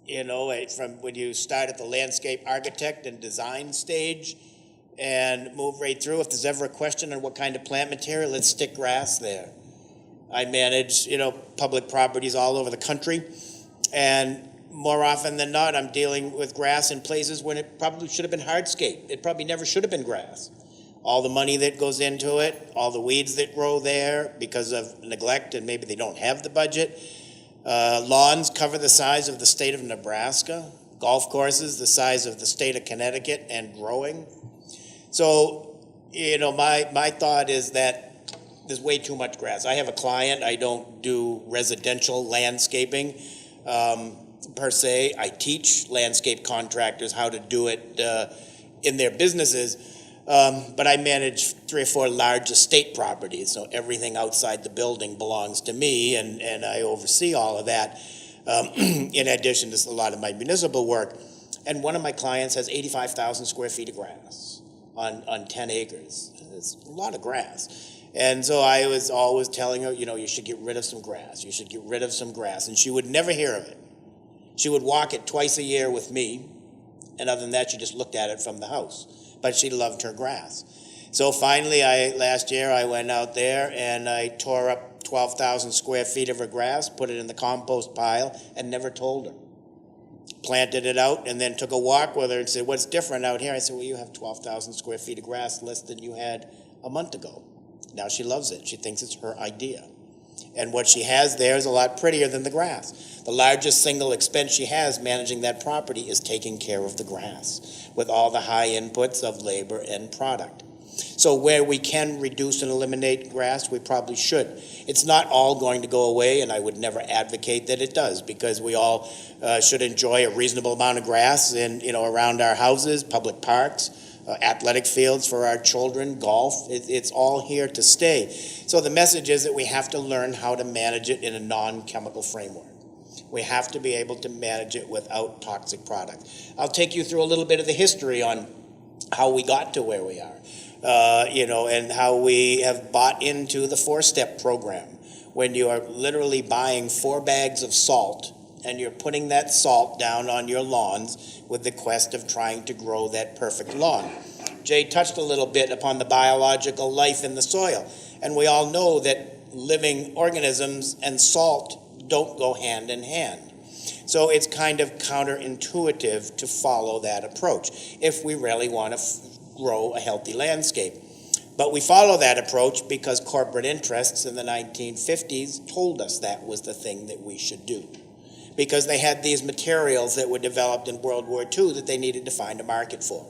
when you start at the landscape architect and design stage and move right through, if there's ever a question on what kind of plant material, let's stick grass there. I manage, public properties all over the country, and more often than not, I'm dealing with grass in places when it probably should have been hardscape. It probably never should have been grass. All the money that goes into it, all the weeds that grow there because of neglect, and maybe they don't have the budget. Lawns cover the size of the state of Nebraska. Golf courses the size of the state of Connecticut and growing. So, my thought is that there's way too much grass. I have a client. I don't do residential landscaping per se. I teach landscape contractors how to do it in their businesses. But I manage 3 or 4 large estate properties, so everything outside the building belongs to me, and I oversee all of that, in addition to a lot of my municipal work. And one of my clients has 85,000 square feet of grass on 10 acres. It's a lot of grass. And so I was always telling her, you should get rid of some grass. You should get rid of some grass. And she would never hear of it. She would walk it twice a year with me, And other than that, she just looked at it from the house. But she loved her grass. So finally, last year, I went out there and I tore up 12,000 square feet of her grass, put it in the compost pile, and never told her. Planted it out and then took a walk with her and said, what's different out here? I said, well, you have 12,000 square feet of grass less than you had a month ago. Now she loves it. She thinks it's her idea. And what she has there is a lot prettier than the grass. The largest single expense she has managing that property is taking care of the grass with all the high inputs of labor and product. So where we can reduce and eliminate grass, we probably should. It's not all going to go away, and I would never advocate that it does, because we all should enjoy a reasonable amount of grass around our houses, public parks, athletic fields for our children, golf. It's all here to stay. So the message is that we have to learn how to manage it in a non-chemical framework. We have to be able to manage it without toxic products. I'll take you through a little bit of the history on how we got to where we are. And how we have bought into the 4-step program, when you are literally buying 4 bags of salt and you're putting that salt down on your lawns with the quest of trying to grow that perfect lawn. Jay touched a little bit upon the biological life in the soil, and we all know that living organisms and salt don't go hand in hand. So it's kind of counterintuitive to follow that approach if we really want to grow a healthy landscape. But we follow that approach because corporate interests in the 1950s told us that was the thing that we should do. Because they had these materials that were developed in World War II that they needed to find a market for.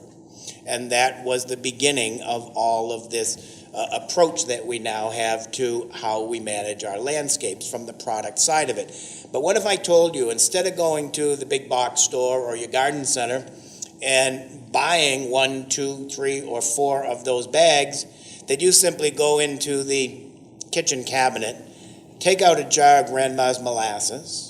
And that was the beginning of all of this approach that we now have to how we manage our landscapes from the product side of it. But what if I told you, instead of going to the big box store or your garden center and buying 1, 2, 3, or 4 of those bags, that you simply go into the kitchen cabinet, take out a jar of Grandma's molasses,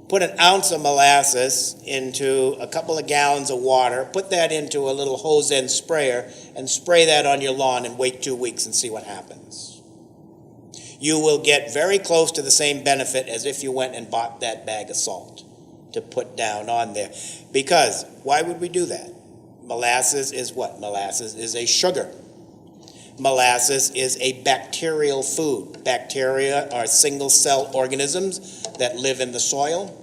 put an ounce of molasses into a couple of gallons of water, put that into a little hose end sprayer, and spray that on your lawn and wait 2 weeks and see what happens. You will get very close to the same benefit as if you went and bought that bag of salt to put down on there. Because, why would we do that? Molasses is what? Molasses is a sugar. Molasses is a bacterial food. Bacteria are single-cell organisms that live in the soil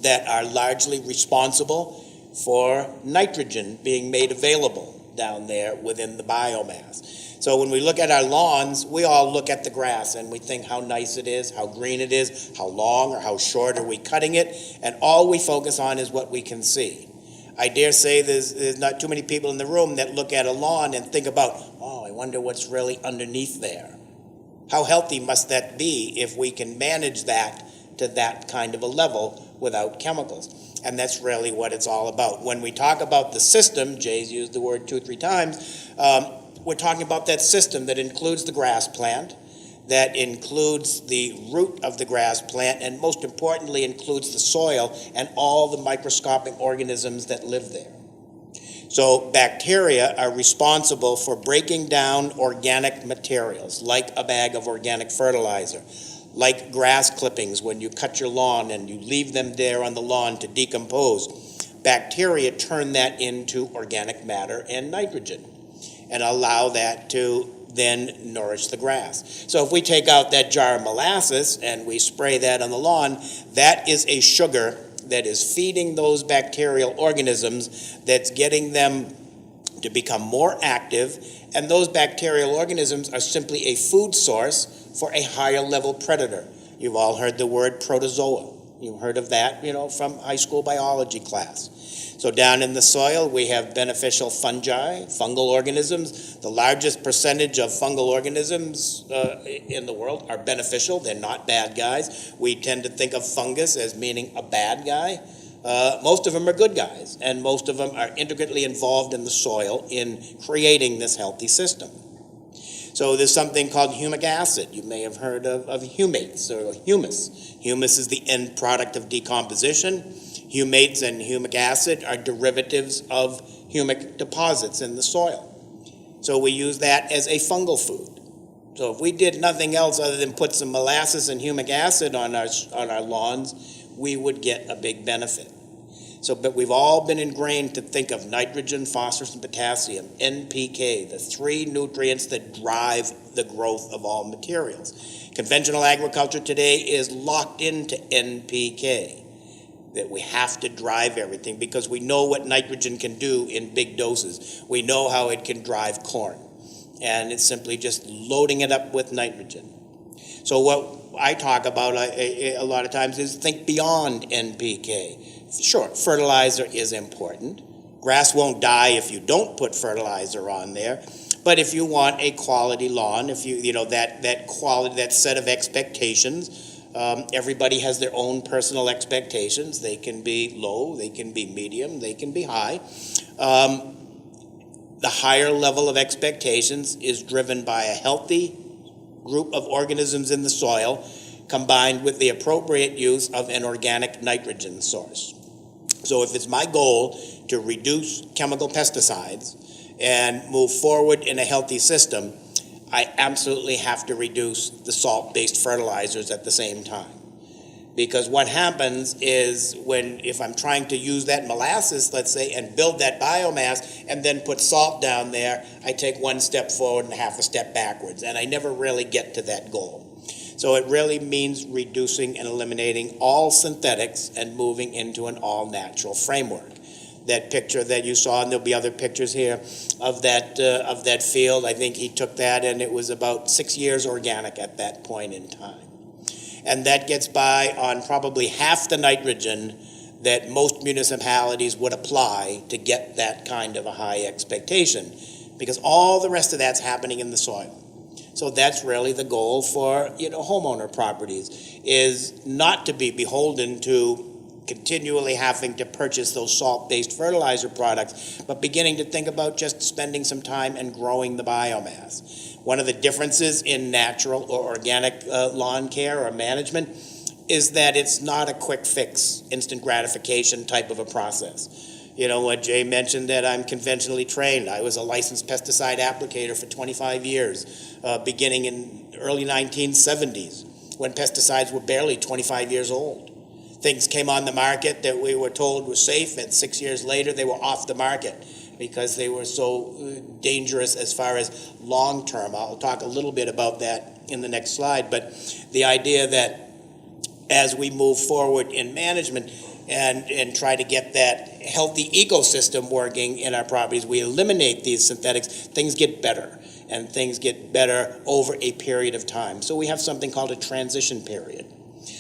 that are largely responsible for nitrogen being made available down there within the biomass. So when we look at our lawns, we all look at the grass and we think how nice it is, how green it is, how long or how short are we cutting it, and all we focus on is what we can see. I dare say there's not too many people in the room that look at a lawn and think about, oh, I wonder what's really underneath there. How healthy must that be if we can manage that to that kind of a level without chemicals? And that's really what it's all about. When we talk about the system, Jay's used the word 2 or 3 times, we're talking about that system that includes the grass plant, that includes the root of the grass plant, and most importantly includes the soil and all the microscopic organisms that live there. So bacteria are responsible for breaking down organic materials, like a bag of organic fertilizer, like grass clippings when you cut your lawn and you leave them there on the lawn to decompose. Bacteria turn that into organic matter and nitrogen and allow that to then nourish the grass. So if we take out that jar of molasses and we spray that on the lawn, that is a sugar that is feeding those bacterial organisms, that's getting them to become more active, and those bacterial organisms are simply a food source for a higher level predator. You've all heard the word protozoa. You've heard of that, from high school biology class. So down in the soil, we have beneficial fungi, fungal organisms. The largest percentage of fungal organisms in the world are beneficial. They're not bad guys. We tend to think of fungus as meaning a bad guy. Most of them are good guys, and most of them are intricately involved in the soil in creating this healthy system. So there's something called humic acid. You may have heard of humates or humus. Humus is the end product of decomposition. Humates and humic acid are derivatives of humic deposits in the soil. So we use that as a fungal food. So if we did nothing else other than put some molasses and humic acid on our lawns, we would get a big benefit. So, but we've all been ingrained to think of nitrogen, phosphorus, and potassium, NPK, the three nutrients that drive the growth of all materials. Conventional agriculture today is locked into NPK, that we have to drive everything because we know what nitrogen can do in big doses. We know how it can drive corn, and it's simply just loading it up with nitrogen. So what I talk about a lot of times is think beyond NPK. Sure, fertilizer is important. Grass won't die if you don't put fertilizer on there. But if you want a quality lawn, if you know that quality, that set of expectations, everybody has their own personal expectations. They can be low, they can be medium, they can be high. The higher level of expectations is driven by a healthy group of organisms in the soil combined with the appropriate use of an organic nitrogen source. So if it's my goal to reduce chemical pesticides and move forward in a healthy system, I absolutely have to reduce the salt-based fertilizers at the same time. Because what happens is if I'm trying to use that molasses, let's say, and build that biomass and then put salt down there, I take one step forward and half a step backwards, and I never really get to that goal. So it really means reducing and eliminating all synthetics and moving into an all-natural framework. That picture that you saw, and there'll be other pictures here of that field, I think he took that, and it was about 6 years organic at that point in time. And that gets by on probably half the nitrogen that most municipalities would apply to get that kind of a high expectation, because all the rest of that's happening in the soil. So that's really the goal for homeowner properties, is not to be beholden to continually having to purchase those salt-based fertilizer products, but beginning to think about just spending some time and growing the biomass. One of the differences in natural or organic lawn care or management is that it's not a quick fix, instant gratification type of a process. You know what Jay mentioned, that I'm conventionally trained. I was a licensed pesticide applicator for 25 years, beginning in early 1970s, when pesticides were barely 25 years old. Things came on the market that we were told were safe, and 6 years later they were off the market because they were so dangerous as far as long-term. I'll talk a little bit about that in the next slide, but the idea that as we move forward in management and try to get that healthy ecosystem working in our properties, we eliminate these synthetics, things get better, and things get better over a period of time. So we have something called a transition period.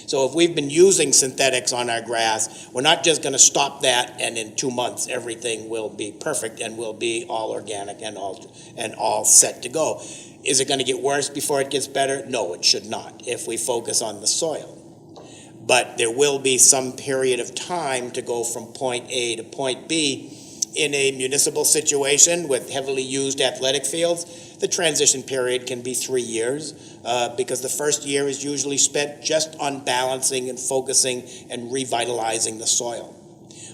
So if we've been using synthetics on our grass, we're not just going to stop that and in 2 months everything will be perfect and will be all organic and all set to go. Is it going to get worse before it gets better? No, it should not, if we focus on the soil. But there will be some period of time to go from point A to point B. In a municipal situation with heavily used athletic fields, the transition period can be 3 years because the first year is usually spent just on balancing and focusing and revitalizing the soil.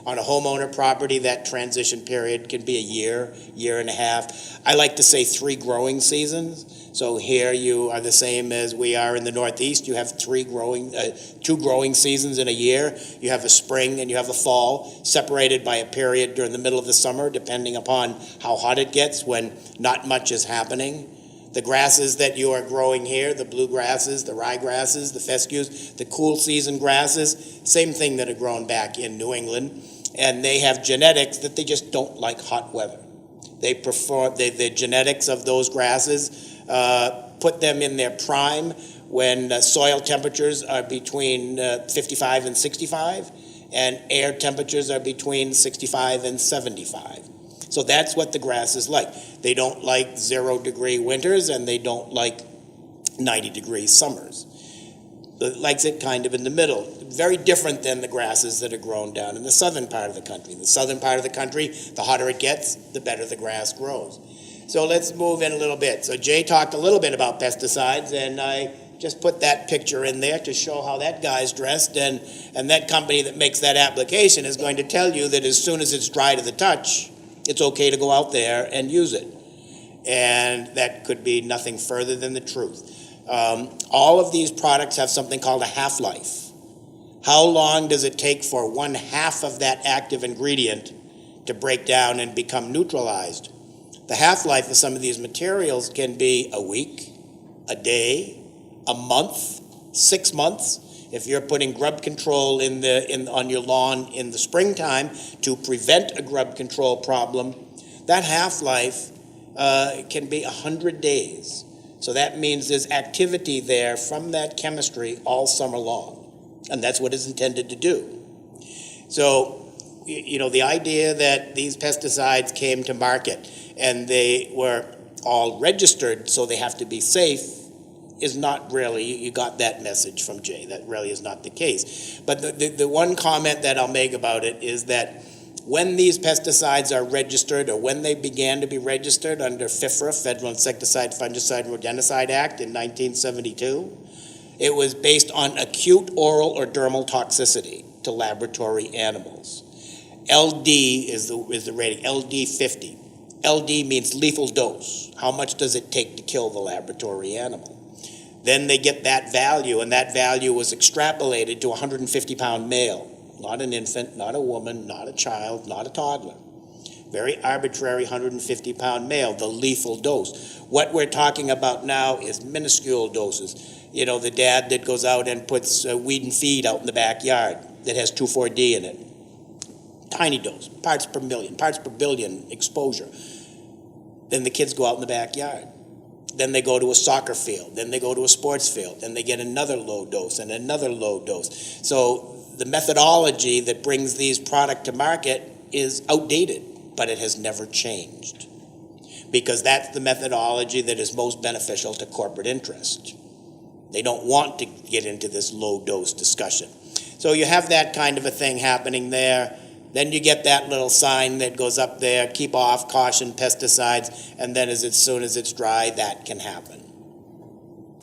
On a homeowner property, that transition period can be a year, year and a half. I like to say 3 growing seasons. So here you are the same as we are in the Northeast. You have 2 growing seasons in a year. You have a spring and you have a fall, separated by a period during the middle of the summer, depending upon how hot it gets, when not much is happening. The grasses that you are growing here, the bluegrasses, the ryegrasses, the fescues, the cool season grasses, same thing that are grown back in New England. And they have genetics that they just don't like hot weather. They prefer, the genetics of those grasses put them in their prime when soil temperatures are between 55 and 65, and air temperatures are between 65 and 75. So that's what the grass is like. They don't like 0-degree winters, and they don't like 90-degree summers. It likes it kind of in the middle. Very different than the grasses that are grown down in the southern part of the country. In the southern part of the country, the hotter it gets, the better the grass grows. So let's move in a little bit. So Jay talked a little bit about pesticides, and I just put that picture in there to show how that guy's dressed, and that company that makes that application is going to tell you that as soon as it's dry to the touch, it's okay to go out there and use it. And that could be nothing further than the truth. All of these products have something called a half-life. How long does it take for 1/2 of that active ingredient to break down and become neutralized? The half-life of some of these materials can be a week, a day, a month, 6 months. If you're putting grub control on your lawn in the springtime to prevent a grub control problem, that half-life can be 100 days. So that means there's activity there from that chemistry all summer long. And that's what it's intended to do. So, the idea that these pesticides came to market and they were all registered so they have to be safe is not really, you got that message from Jay. That really is not the case. But the one comment that I'll make about it is that when these pesticides are registered, or when they began to be registered under FIFRA, Federal Insecticide, Fungicide, and Rodenticide Act in 1972, it was based on acute oral or dermal toxicity to laboratory animals. LD is the rating, LD 50. LD means lethal dose. How much does it take to kill the laboratory animal? Then they get that value, and that value was extrapolated to a 150-pound male. Not an infant, not a woman, not a child, not a toddler. Very arbitrary 150-pound male, the lethal dose. What we're talking about now is minuscule doses. The dad that goes out and puts weed and feed out in the backyard that has 2,4-D in it. Tiny dose, parts per million, parts per billion exposure. Then the kids go out in the backyard. Then they go to a soccer field. Then they go to a sports field. Then they get another low dose and another low dose. So the methodology that brings these products to market is outdated, but it has never changed. Because that's the methodology that is most beneficial to corporate interest. They don't want to get into this low dose discussion. So you have that kind of a thing happening there. Then you get that little sign that goes up there, keep off, caution, pesticides, and then as soon as it's dry, that can happen.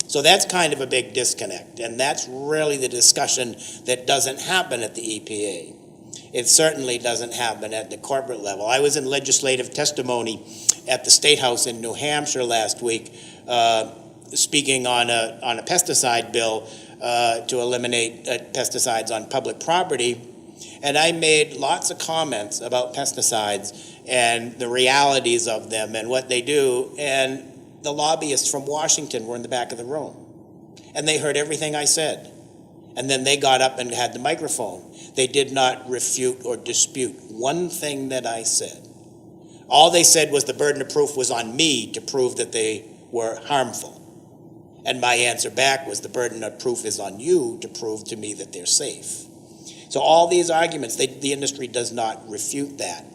So that's kind of a big disconnect, and that's really the discussion that doesn't happen at the EPA. It certainly doesn't happen at the corporate level. I was in legislative testimony at the State House in New Hampshire last week, speaking on a pesticide bill to eliminate pesticides on public property. And I made lots of comments about pesticides and the realities of them and what they do. And the lobbyists from Washington were in the back of the room. And they heard everything I said. And then they got up and had the microphone. They did not refute or dispute one thing that I said. All they said was the burden of proof was on me to prove that they were harmful. And my answer back was the burden of proof is on you to prove to me that they're safe. So all these arguments, the industry does not refute that.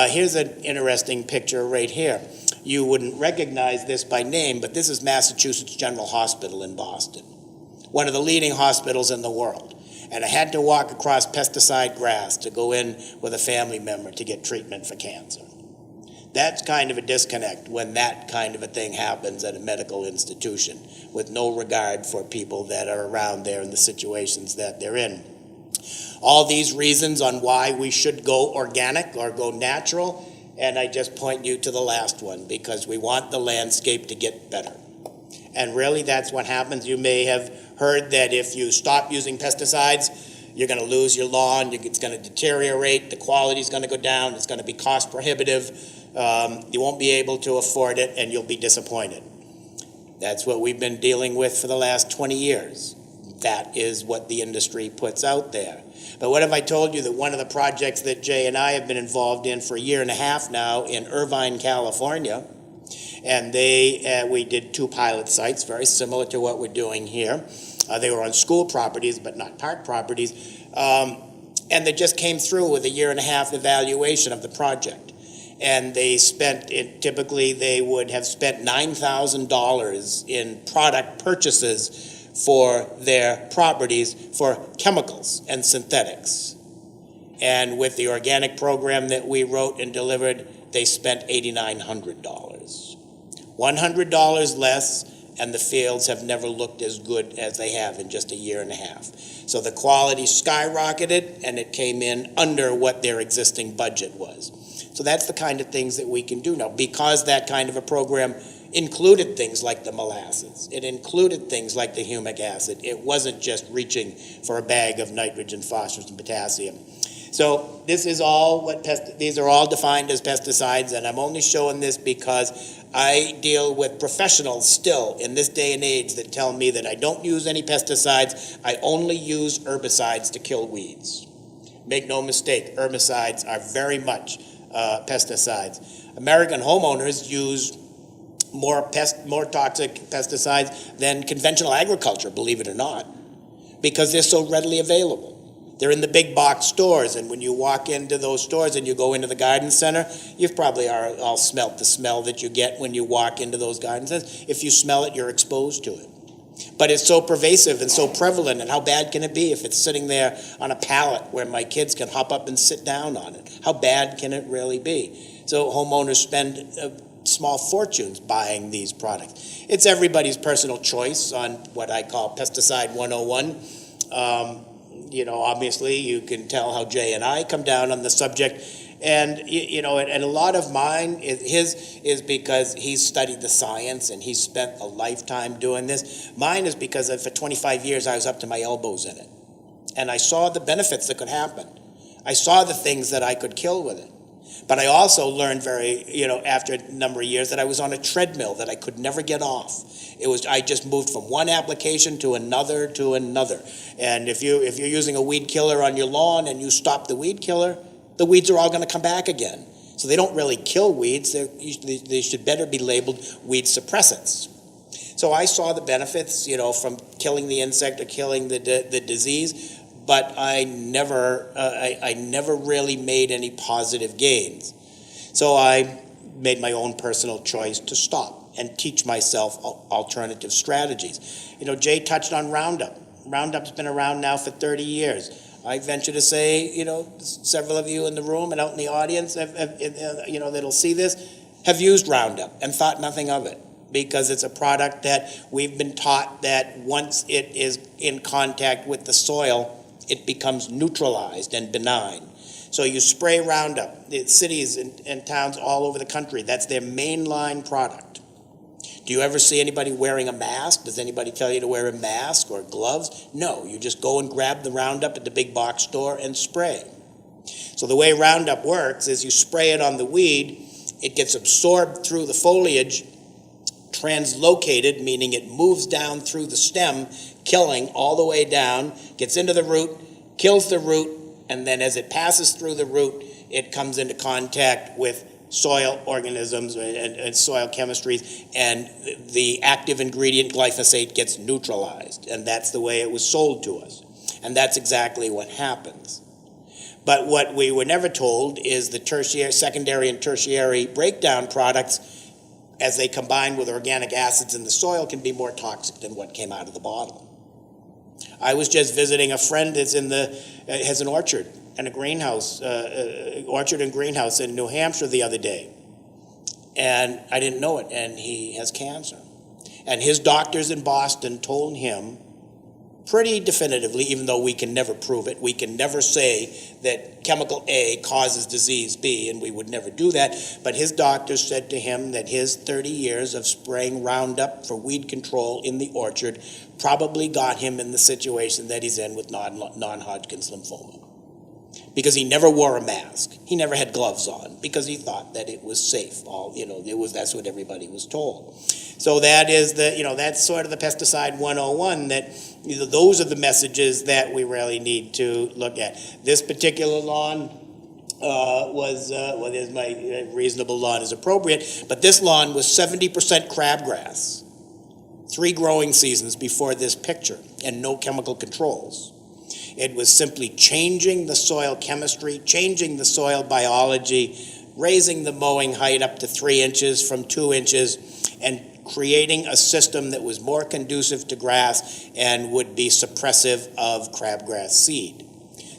Here's an interesting picture right here. You wouldn't recognize this by name, but this is Massachusetts General Hospital in Boston, one of the leading hospitals in the world. And I had to walk across pesticide grass to go in with a family member to get treatment for cancer. That's kind of a disconnect when that kind of a thing happens at a medical institution with no regard for people that are around there and the situations that they're in. All these reasons on why we should go organic or go natural, and I just point you to the last one, because we want the landscape to get better. And really that's what happens. You may have heard that if you stop using pesticides, you're going to lose your lawn, it's going to deteriorate, the quality's going to go down, it's going to be cost prohibitive, you won't be able to afford it, and you'll be disappointed. That's what we've been dealing with for the last 20 years. That is what the industry puts out there. But what if I told you that one of the projects that Jay and I have been involved in for a year and a half now in Irvine, California, and we did 2 pilot sites, very similar to what we're doing here. They were on school properties, but not park properties. And they just came through with a year and a half evaluation of the project. And they typically they would have spent $9,000 in product purchases for their properties for chemicals and synthetics. And with the organic program that we wrote and delivered, they spent $8,900. $100 less, and the fields have never looked as good as they have in just a year and a half. So the quality skyrocketed, and it came in under what their existing budget was. So that's the kind of things that we can do now. Because that kind of a program included things like the molasses. It included things like the humic acid. It wasn't just reaching for a bag of nitrogen, phosphorus, and potassium. So this is all these are all defined as pesticides, and I'm only showing this because I deal with professionals still in this day and age that tell me that I don't use any pesticides, I only use herbicides to kill weeds. Make no mistake, herbicides are very much pesticides. American homeowners use more toxic pesticides than conventional agriculture, believe it or not, because they're so readily available. They're in the big box stores, and when you walk into those stores and you go into the garden center, you've probably all smelt the smell that you get when you walk into those garden centers. If you smell it, you're exposed to it. But it's so pervasive and so prevalent, and how bad can it be if it's sitting there on a pallet where my kids can hop up and sit down on it? How bad can it really be? So homeowners spend small fortunes buying these products. It's everybody's personal choice on what I call Pesticide 101. Obviously you can tell how Jay and I come down on the subject, and and a lot of mine is because he's studied the science and he's spent a lifetime doing this. Mine is because for 25 years I was up to my elbows in it, and I saw the benefits that could happen. I saw the things that I could kill with it. But I also learned after a number of years that I was on a treadmill that I could never get off. I just moved from one application to another. And if you're using a weed killer on your lawn and you stop the weed killer, the weeds are all going to come back again. So they don't really kill weeds. They should better be labeled weed suppressants. So I saw the benefits, from killing the insect or killing the disease. But I never really made any positive gains. So I made my own personal choice to stop and teach myself alternative strategies. Jay touched on Roundup. Roundup's been around now for 30 years. I venture to say, several of you in the room and out in the audience, that'll see this, have used Roundup and thought nothing of it, because it's a product that we've been taught that once it is in contact with the soil, it becomes neutralized and benign. So you spray Roundup. The cities and towns all over the country, that's their mainline product. Do you ever see anybody wearing a mask? Does anybody tell you to wear a mask or gloves? No, you just go and grab the Roundup at the big box store and spray. So the way Roundup works is you spray it on the weed, it gets absorbed through the foliage, translocated, meaning it moves down through the stem, killing all the way down, gets into the root, kills the root, and then as it passes through the root, it comes into contact with soil organisms and soil chemistries, and the active ingredient glyphosate gets neutralized, and that's the way it was sold to us. And that's exactly what happens. But what we were never told is the secondary and tertiary breakdown products, as they combine with organic acids in the soil, can be more toxic than what came out of the bottle. I was just visiting a friend that's has an orchard and a greenhouse, orchard and greenhouse in New Hampshire the other day. And I didn't know it, and he has cancer. And his doctors in Boston told him pretty definitively, even though we can never prove it, we can never say that chemical A causes disease B, and we would never do that, but his doctors said to him that his 30 years of spraying Roundup for weed control in the orchard probably got him in the situation that he's in with non-Hodgkin's lymphoma. Because he never wore a mask. He never had gloves on because he thought that it was safe. That's what everybody was told. So that is that's sort of the pesticide 101, that those are the messages that we really need to look at. This particular lawn there's my reasonable lawn is appropriate, but this lawn was 70% crabgrass. 3 growing seasons before this picture, and no chemical controls. It was simply changing the soil chemistry, changing the soil biology, raising the mowing height up to 3 inches from 2 inches, and creating a system that was more conducive to grass and would be suppressive of crabgrass seed.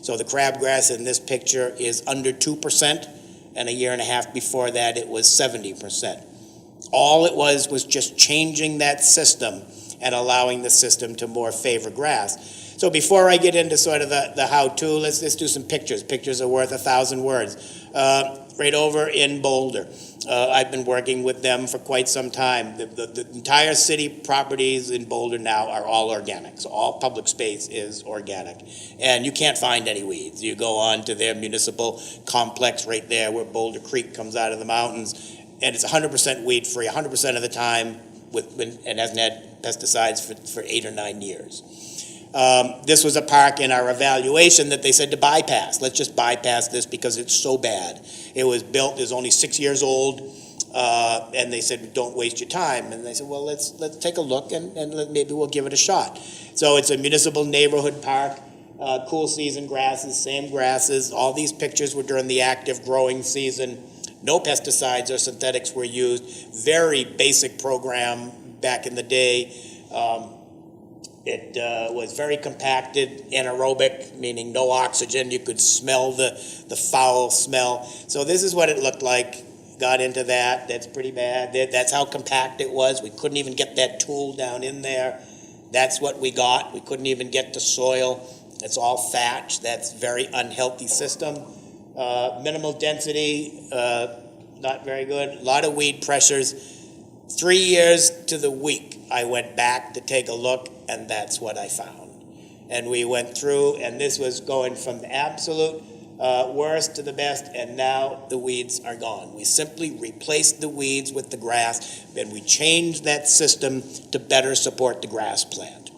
So the crabgrass in this picture is under 2%, and a year and a half before that it was 70%. All it was just changing that system and allowing the system to more favor grass. So before I get into sort of the how-to, let's do some pictures. Pictures are worth 1,000 words. Right over in Boulder, I've been working with them for quite some time. The entire city properties in Boulder now are all organic, so all public space is organic. And you can't find any weeds. You go on to their municipal complex right there where Boulder Creek comes out of the mountains, and it's 100% weed-free, 100% of the time, and hasn't had pesticides for 8 or 9 years. This was a park in our evaluation that they said to bypass. Let's just bypass this because it's so bad. It was built, it's only 6 years old, and they said, don't waste your time. And they said, well, let's take a look and maybe we'll give it a shot. So it's a municipal neighborhood park, cool season grasses, same grasses. All these pictures were during the active growing season. No pesticides or synthetics were used. Very basic program back in the day. It was very compacted, anaerobic, meaning no oxygen. You could smell the foul smell. So this is what it looked like. Got into that. That's pretty bad. That's how compact it was. We couldn't even get that tool down in there. That's what we got. We couldn't even get to soil. It's all thatch. That's very unhealthy system. Minimal density, not very good. A lot of weed pressures. 3 years to the week, I went back to take a look, and that's what I found. And we went through, and this was going from the absolute worst to the best, and now the weeds are gone. We simply replaced the weeds with the grass, and we changed that system to better support the grass plant.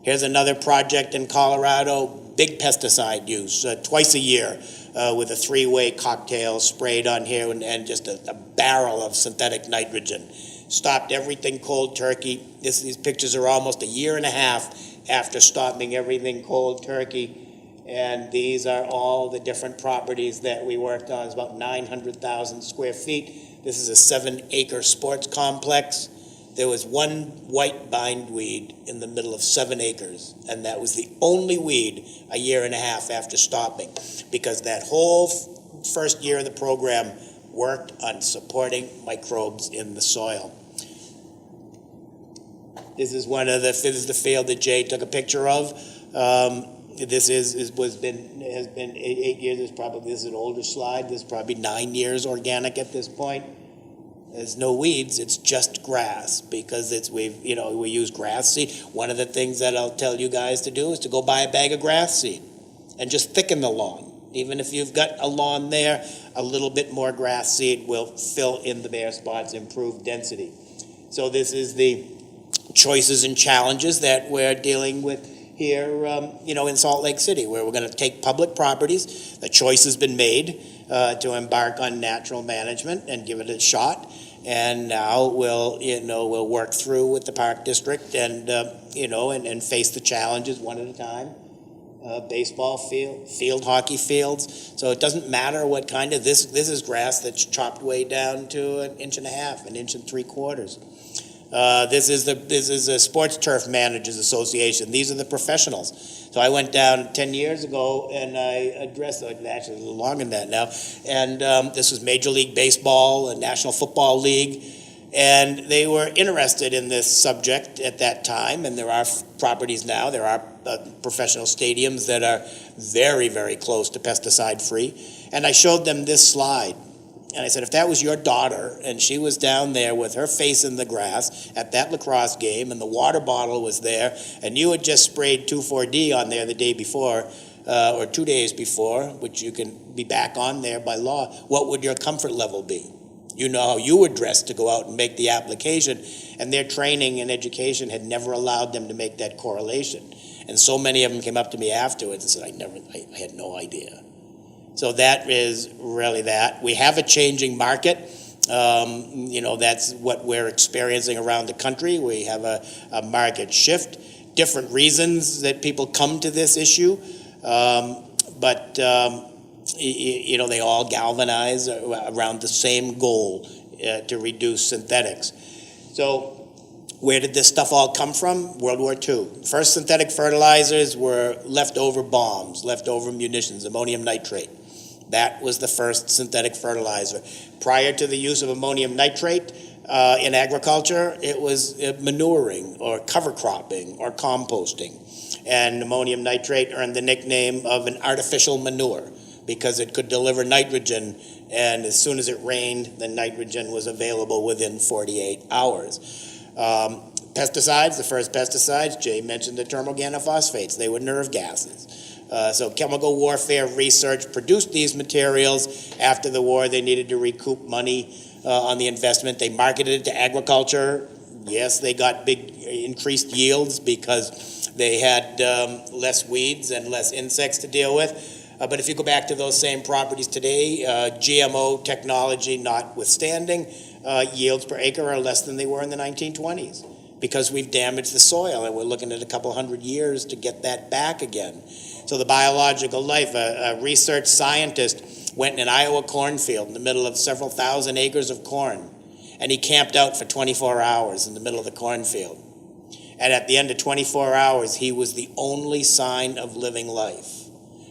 Here's another project in Colorado, big pesticide use, twice a year. With a 3-way cocktail sprayed on here and just a barrel of synthetic nitrogen. Stopped everything cold turkey. These pictures are almost a year and a half after stopping everything cold turkey. And these are all the different properties that we worked on. It's about 900,000 square feet. This is a 7-acre sports complex. There was one white bindweed in the middle of 7 acres, and that was the only weed a year and a half after stopping, because that whole first year of the program worked on supporting microbes in the soil. This is the field that Jay took a picture of. This has been 8 years. This is an older slide. This is probably 9 years organic at this point. There's no weeds, it's just grass, because we use grass seed. One of the things that I'll tell you guys to do is to go buy a bag of grass seed and just thicken the lawn. Even if you've got a lawn there, a little bit more grass seed will fill in the bare spots, improve density. So this is the choices and challenges that we're dealing with here, in Salt Lake City, where we're going to take public properties. The choice has been made to embark on natural management and give it a shot. And now we'll work through with the park district and face the challenges one at a time. Baseball field hockey fields. So it doesn't matter what kind of this is grass that's chopped way down to 1.5 inches, 1.75 inches. This is the Sports Turf Managers Association. These are the professionals. So I went down 10 years ago and I addressed, actually a little longer than that now, and this was Major League Baseball and National Football League, and they were interested in this subject at that time, and there are properties now, there are professional stadiums that are very, very close to pesticide-free, and I showed them this slide. And I said, if that was your daughter and she was down there with her face in the grass at that lacrosse game and the water bottle was there and you had just sprayed 2,4-D on there the day before or 2 days before, which you can be back on there by law, what would your comfort level be? You know how you were dressed to go out and make the application, and their training and education had never allowed them to make that correlation. And so many of them came up to me afterwards and said, I had no idea. So that is really that. We have a changing market. That's what we're experiencing around the country. We have a market shift, different reasons that people come to this issue, but they all galvanize around the same goal, to reduce synthetics. So where did this stuff all come from? World War II. First synthetic fertilizers were leftover bombs, leftover munitions, ammonium nitrate. That was the first synthetic fertilizer. Prior to the use of ammonium nitrate in agriculture, it was manuring or cover cropping or composting. And ammonium nitrate earned the nickname of an artificial manure because it could deliver nitrogen, and as soon as it rained, the nitrogen was available within 48 hours. Pesticides, the first pesticides, Jay mentioned the term organophosphates. They were nerve gases. So chemical warfare research produced these materials. After the war, they needed to recoup money on the investment. They marketed it to agriculture. Yes, they got big increased yields because they had less weeds and less insects to deal with. But if you go back to those same properties today, GMO technology notwithstanding, yields per acre are less than they were in the 1920s because we've damaged the soil, and we're looking at a couple hundred years to get that back again. So the biological life, a research scientist went in an Iowa cornfield in the middle of several thousand acres of corn, and he camped out for 24 hours in the middle of the cornfield. And at the end of 24 hours, he was the only sign of living life.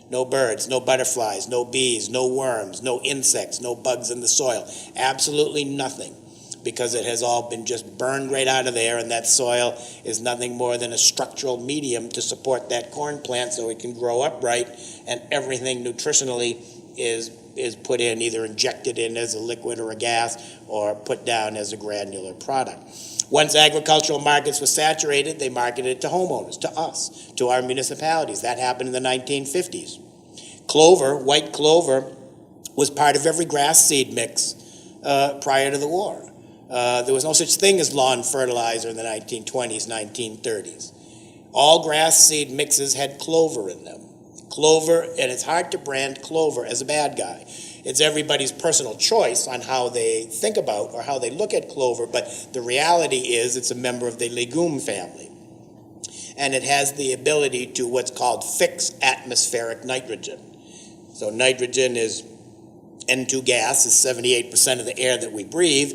No birds, no butterflies, no bees, no worms, no insects, no bugs in the soil. Absolutely nothing, because it has all been just burned right out of there, and that soil is nothing more than a structural medium to support that corn plant so it can grow upright, and everything nutritionally is put in, either injected in as a liquid or a gas, or put down as a granular product. Once agricultural markets were saturated, they marketed it to homeowners, to us, to our municipalities. That happened in the 1950s. Clover, white clover, was part of every grass seed mix prior to the war. There was no such thing as lawn fertilizer in the 1920s, 1930s. All grass seed mixes had clover in them. Clover, and it's hard to brand clover as a bad guy. It's everybody's personal choice on how they think about or how they look at clover, but the reality is it's a member of the legume family. And it has the ability to what's called fix atmospheric nitrogen. So nitrogen is N2 gas, is 78% of the air that we breathe,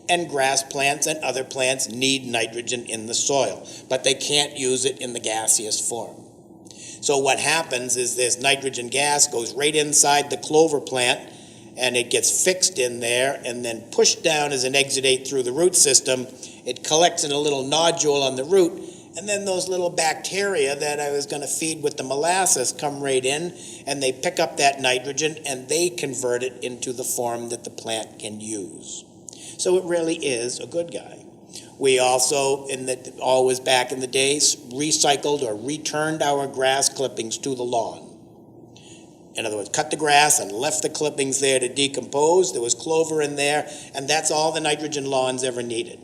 and grass plants and other plants need nitrogen in the soil, but they can't use it in the gaseous form. So what happens is this nitrogen gas goes right inside the clover plant, and it gets fixed in there and then pushed down as an exudate through the root system. It collects in a little nodule on the root, and then those little bacteria that I was going to feed with the molasses come right in, and they pick up that nitrogen and they convert it into the form that the plant can use. So it really is a good guy. We also, always back in the days, recycled or returned our grass clippings to the lawn. In other words, cut the grass and left the clippings there to decompose. There was clover in there, and that's all the nitrogen lawns ever needed.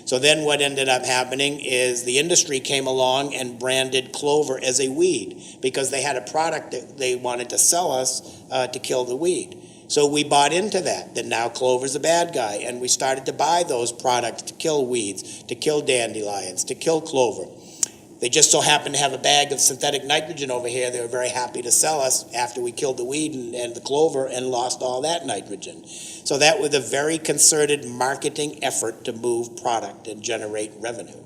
So then what ended up happening is the industry came along and branded clover as a weed because they had a product that they wanted to sell us to kill the weed. So we bought into that now clover's a bad guy, and we started to buy those products to kill weeds, to kill dandelions, to kill clover. They just so happened to have a bag of synthetic nitrogen over here. They were very happy to sell us after we killed the weed and the clover and lost all that nitrogen. So that was a very concerted marketing effort to move product and generate revenue.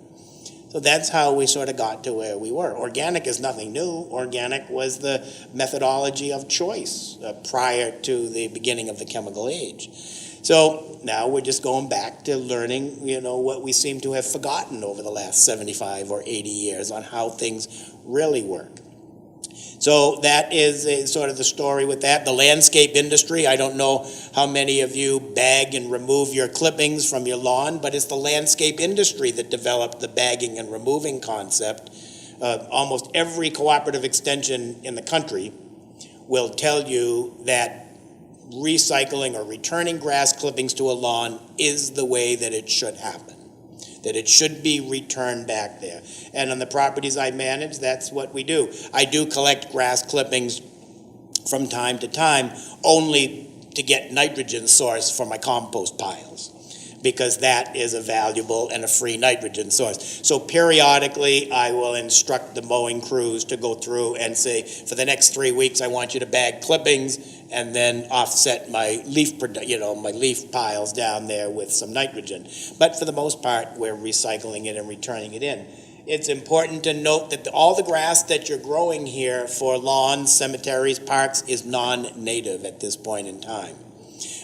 So that's how we sort of got to where we were. Organic is nothing new. Organic was the methodology of choice prior to the beginning of the chemical age. So now we're just going back to learning, what we seem to have forgotten over the last 75 or 80 years on how things really work. So that is sort of the story with that. The landscape industry, I don't know how many of you bag and remove your clippings from your lawn, but it's the landscape industry that developed the bagging and removing concept. Almost every cooperative extension in the country will tell you that recycling or returning grass clippings to a lawn is the way that it should happen, that it should be returned back there. And on the properties I manage, that's what we do. I do collect grass clippings from time to time only to get nitrogen source for my compost piles, because that is a valuable and a free nitrogen source. So periodically, I will instruct the mowing crews to go through and say, for the next 3 weeks, I want you to bag clippings and then offset my my leaf piles down there with some nitrogen. But for the most part, we're recycling it and returning it in. It's important to note that all the grass that you're growing here for lawns, cemeteries, parks is non-native at this point in time.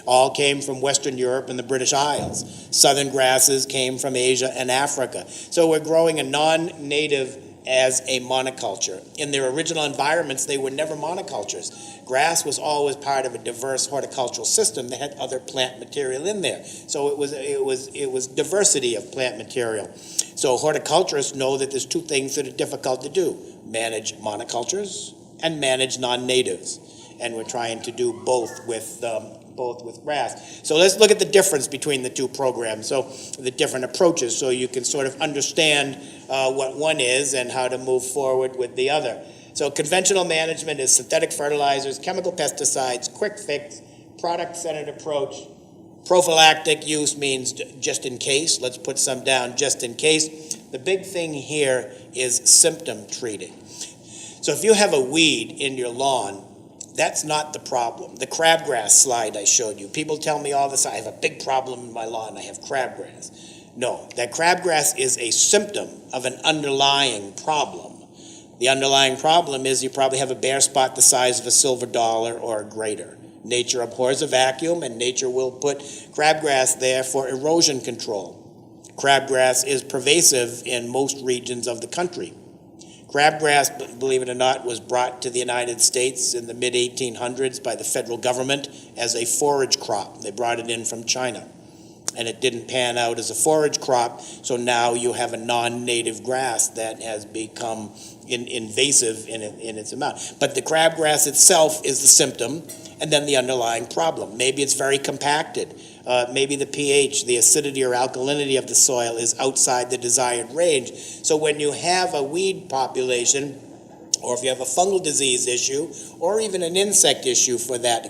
All came from Western Europe and the British Isles. Southern grasses came from Asia and Africa. So we're growing a non-native as a monoculture. In their original environments, they were never monocultures. Grass was always part of a diverse horticultural system that had other plant material in there. So it was diversity of plant material. So horticulturists know that there's two things that are difficult to do: manage monocultures and manage non-natives. And we're trying to do both with grass. So let's look at the difference between the two programs, so the different approaches, so you can sort of understand what one is and how to move forward with the other. So conventional management is synthetic fertilizers, chemical pesticides, quick fix, product-centered approach. Prophylactic use means just in case. Let's put some down, just in case. The big thing here is symptom treating. So if you have a weed in your lawn, that's not the problem. The crabgrass slide I showed you, people tell me all this, I have a big problem in my lawn, I have crabgrass. No, that crabgrass is a symptom of an underlying problem. The underlying problem is you probably have a bare spot the size of a silver dollar or greater. Nature abhors a vacuum, and nature will put crabgrass there for erosion control. Crabgrass is pervasive in most regions of the country. Crabgrass, believe it or not, was brought to the United States in the mid-1800s by the federal government as a forage crop. They brought it in from China, and it didn't pan out as a forage crop, so now you have a non-native grass that has become invasive in its amount. But the crabgrass itself is the symptom, and then the underlying problem. Maybe it's very compacted. Maybe the pH, the acidity or alkalinity of the soil is outside the desired range. So when you have a weed population, or if you have a fungal disease issue, or even an insect issue for that,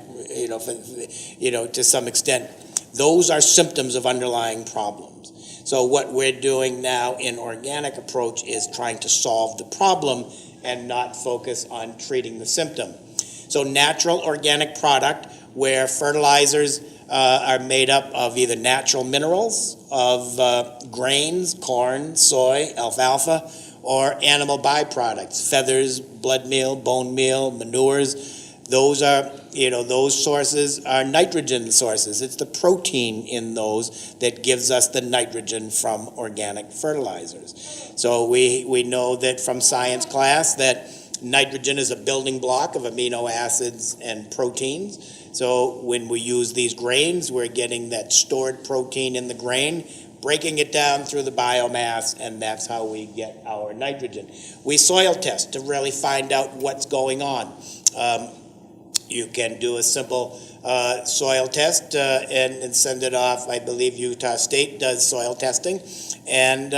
to some extent, those are symptoms of underlying problems. So what we're doing now in organic approach is trying to solve the problem and not focus on treating the symptom. So natural organic product, where fertilizers are made up of either natural minerals, of grains, corn, soy, alfalfa, or animal byproducts, feathers, blood meal, bone meal, manures. Those are, those sources are nitrogen sources. It's the protein in those that gives us the nitrogen from organic fertilizers. So we know that from science class that nitrogen is a building block of amino acids and proteins. So when we use these grains, we're getting that stored protein in the grain, breaking it down through the biomass, and that's how we get our nitrogen. We soil test to really find out what's going on. You can do a simple soil test and send it off. I believe Utah State does soil testing, and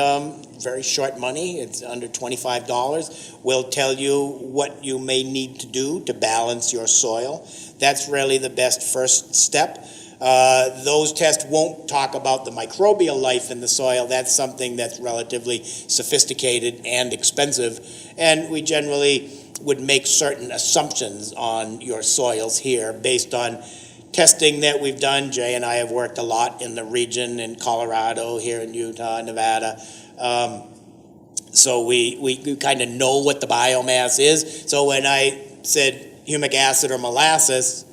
very short money, it's under $25, will tell you what you may need to do to balance your soil. That's really the best first step. Those tests won't talk about the microbial life in the soil. That's something that's relatively sophisticated and expensive, and we generally would make certain assumptions on your soils here based on testing that we've done. Jay and I have worked a lot in the region in Colorado, here in Utah, Nevada. So we kind of know what the biomass is. So when I said humic acid or molasses,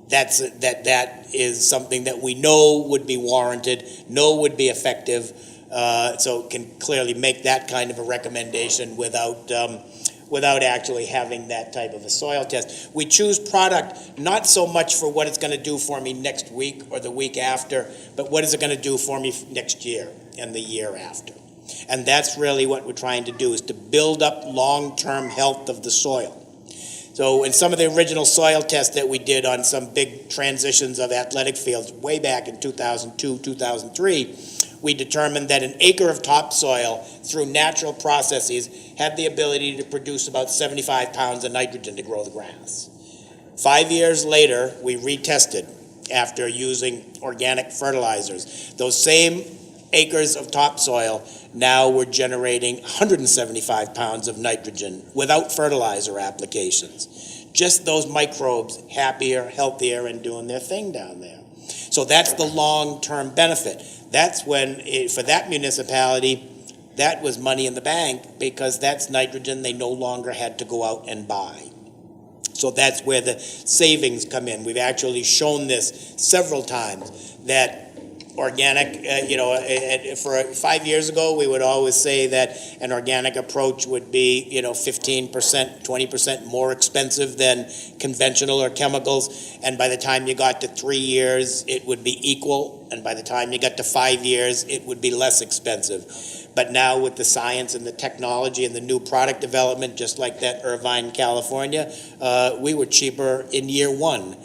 that is something that we know would be warranted, know would be effective, so can clearly make that kind of a recommendation without actually having that type of a soil test. We choose product not so much for what it's going to do for me next week or the week after, but what is it going to do for me next year and the year after. And that's really what we're trying to do, is to build up long-term health of the soil. So in some of the original soil tests that we did on some big transitions of athletic fields way back in 2002, 2003, we determined that an acre of topsoil through natural processes had the ability to produce about 75 pounds of nitrogen to grow the grass. 5 years later, we retested after using organic fertilizers. Those same acres of topsoil now were generating 175 pounds of nitrogen without fertilizer applications. Just those microbes happier, healthier, and doing their thing down there. So that's the long-term benefit. That's when, for that municipality, that was money in the bank, because that's nitrogen they no longer had to go out and buy. So that's where the savings come in. We've actually shown this several times, that organic, for 5 years ago, we would always say that an organic approach would be, 15%, 20% more expensive than conventional or chemicals. And by the time you got to 3 years, it would be equal. And by the time you got to 5 years, it would be less expensive. But now with the science and the technology and the new product development, just like that Irvine, California, we were cheaper in year one.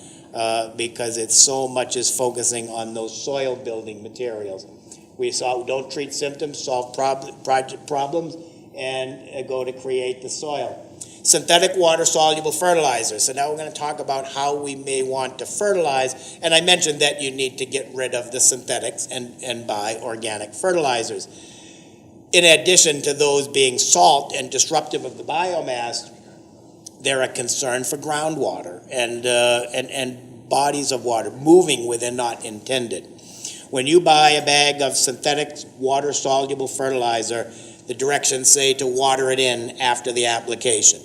Because it's so much is focusing on those soil building materials. We saw don't treat symptoms, solve problems, and go to create the soil. Synthetic water soluble fertilizers. So now we're going to talk about how we may want to fertilize. And I mentioned that you need to get rid of the synthetics and buy organic fertilizers. In addition to those being salt and disruptive of the biomass, they're a concern for groundwater and bodies of water moving where they're not intended. When you buy a bag of synthetic water-soluble fertilizer, the directions say to water it in after the application.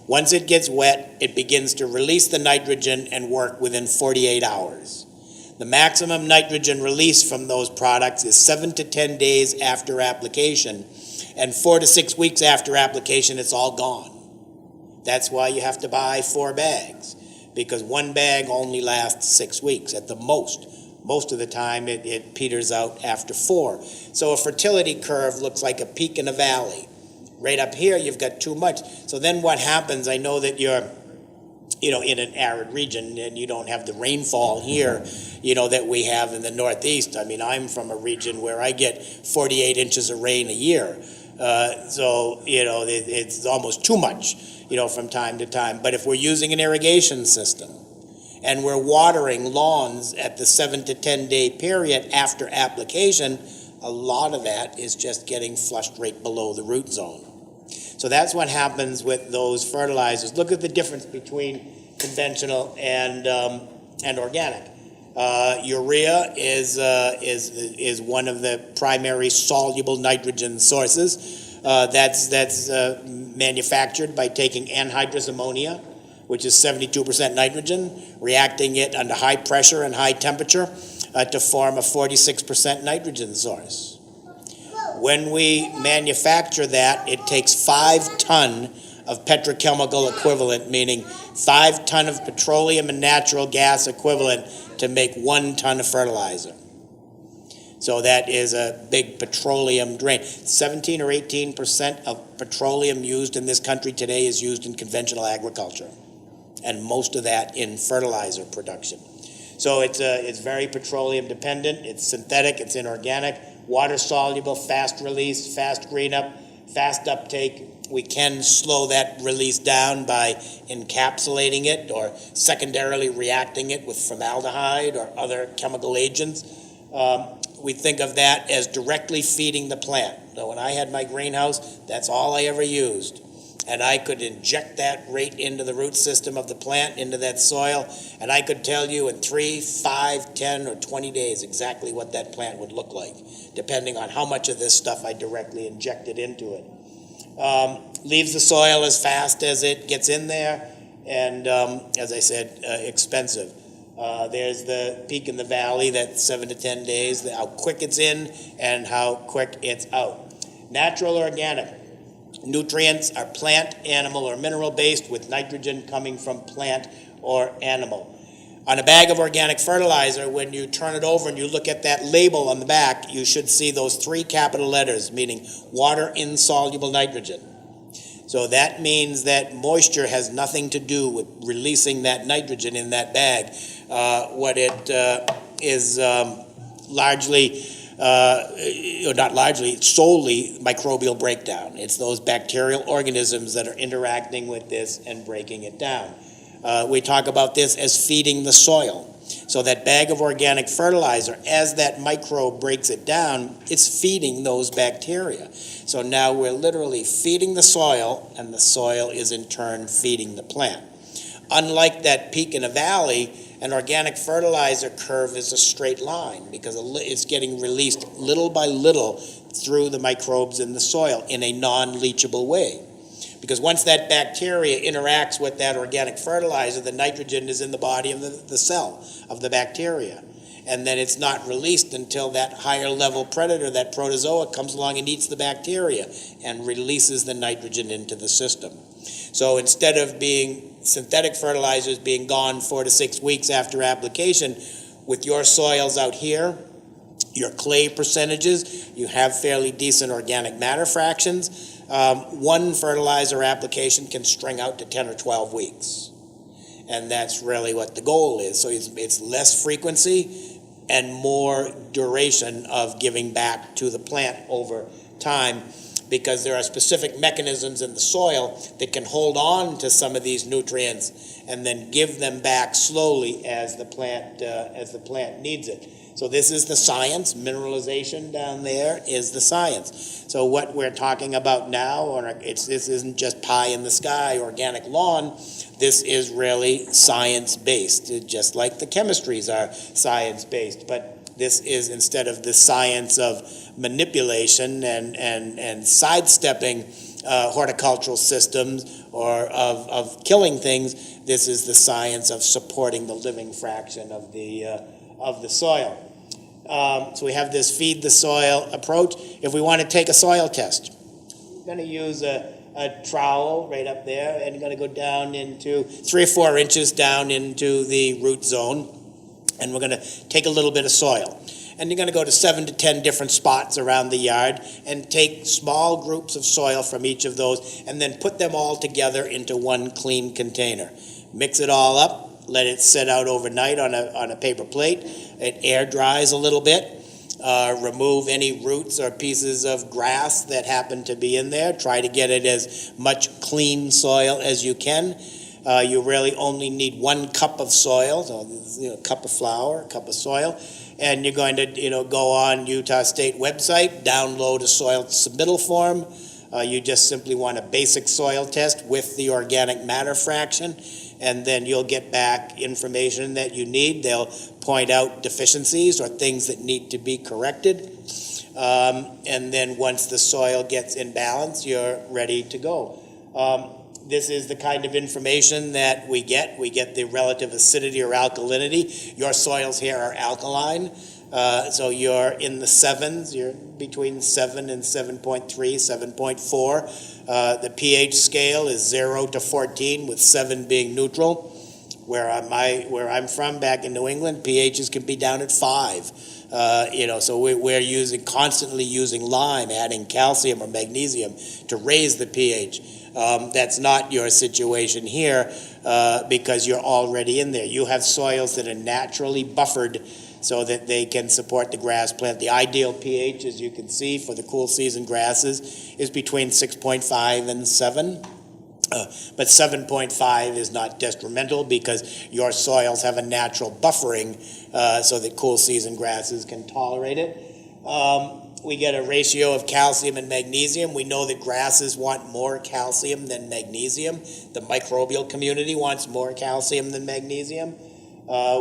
Once it gets wet, it begins to release the nitrogen and work within 48 hours. The maximum nitrogen release from those products is 7 to 10 days after application, and 4 to 6 weeks after application, it's all gone. That's why you have to buy 4 bags, because one bag only lasts 6 weeks at the most. Most of the time, it peters out after 4. So a fertility curve looks like a peak in a valley. Right up here, you've got too much. So then what happens, I know that you're, in an arid region and you don't have the rainfall here, that we have in the Northeast. I mean, I'm from a region where I get 48 inches of rain a year. So it's almost too much, from time to time. But if we're using an irrigation system and we're watering lawns at the 7 to 10 day period after application, a lot of that is just getting flushed right below the root zone. So that's what happens with those fertilizers. Look at the difference between conventional and organic. Urea is one of the primary soluble nitrogen sources. That's manufactured by taking anhydrous ammonia, which is 72% nitrogen, reacting it under high pressure and high temperature to form a 46% nitrogen source. When we manufacture that, it takes 5 ton of petrochemical equivalent, meaning 5 ton of petroleum and natural gas equivalent to make 1 ton of fertilizer. So that is a big petroleum drain. 17 or 18% of petroleum used in this country today is used in conventional agriculture, and most of that in fertilizer production. So it's very petroleum dependent. It's synthetic, it's inorganic, water soluble, fast release, fast green up, fast uptake. We can slow that release down by encapsulating it or secondarily reacting it with formaldehyde or other chemical agents. We think of that as directly feeding the plant. So when I had my greenhouse, that's all I ever used. And I could inject that right into the root system of the plant, into that soil, and I could tell you in 3, 5, 10, or 20 days exactly what that plant would look like, depending on how much of this stuff I directly injected into it. Leaves the soil as fast as it gets in there, and as I said, expensive. There's the peak in the valley, that 7 to 10 days, how quick it's in and how quick it's out. Natural or organic. Nutrients are plant, animal, or mineral-based, with nitrogen coming from plant or animal. On a bag of organic fertilizer, when you turn it over and you look at that label on the back, you should see those 3 capital letters, meaning water-insoluble nitrogen. So that means that moisture has nothing to do with releasing that nitrogen in that bag. What it is largely, not largely, solely microbial breakdown. It's those bacterial organisms that are interacting with this and breaking it down. We talk about this as feeding the soil. So that bag of organic fertilizer, as that microbe breaks it down, it's feeding those bacteria. So now we're literally feeding the soil, and the soil is in turn feeding the plant. Unlike that peak in a valley, an organic fertilizer curve is a straight line because it's getting released little by little through the microbes in the soil in a non-leachable way. Because once that bacteria interacts with that organic fertilizer, the nitrogen is in the body of the cell of the bacteria. and then it's not released until that higher level predator, that protozoa, comes along and eats the bacteria and releases the nitrogen into the system. So instead of synthetic fertilizers being gone 4 to 6 weeks after application, with your soils out here, your clay percentages, you have fairly decent organic matter fractions. One fertilizer application can string out to 10 or 12 weeks. And that's really what the goal is. So it's less frequency and more duration of giving back to the plant over time, because there are specific mechanisms in the soil that can hold on to some of these nutrients and then give them back slowly as the plant needs it. So this is the science. Mineralization down there is the science. So what we're talking about now, this isn't just pie in the sky, organic lawn. This is really science-based, just like the chemistries are science-based. But this is, instead of the science of manipulation and sidestepping horticultural systems or of killing things, this is the science of supporting the living fraction of the soil. So we have this feed the soil approach. If we want to take a soil test, we're going to use a trowel right up there, and going to go down into 3 or 4 inches down into the root zone, and we're going to take a little bit of soil. And you're going to go to 7 to 10 different spots around the yard and take small groups of soil from each of those and then put them all together into one clean container. Mix it all up, let it sit out overnight on a paper plate. It air dries a little bit. Remove any roots or pieces of grass that happen to be in there. Try to get it as much clean soil as you can. You really only need 1 cup of soil, so a cup of flour, a cup of soil. And you're going to go on Utah State website, download a soil submittal form. You just simply want a basic soil test with the organic matter fraction, and then you'll get back information that you need. They'll point out deficiencies or things that need to be corrected. And then once the soil gets in balance, you're ready to go. This is the kind of information that we get. We get the relative acidity or alkalinity. Your soils here are alkaline, so you're in the 7s. You're between 7 and 7.3, 7.4. The pH scale is 0 to 14, with 7 being neutral. Where I'm from, back in New England, pHs can be down at 5. So we're constantly using lime, adding calcium or magnesium to raise the pH. That's not your situation here because you're already in there. You have soils that are naturally buffered so that they can support the grass plant. The ideal pH, as you can see, for the cool season grasses is between 6.5 and 7. But 7.5 is not detrimental because your soils have a natural buffering so that cool season grasses can tolerate it. We get a ratio of calcium and magnesium. We know that grasses want more calcium than magnesium. The microbial community wants more calcium than magnesium.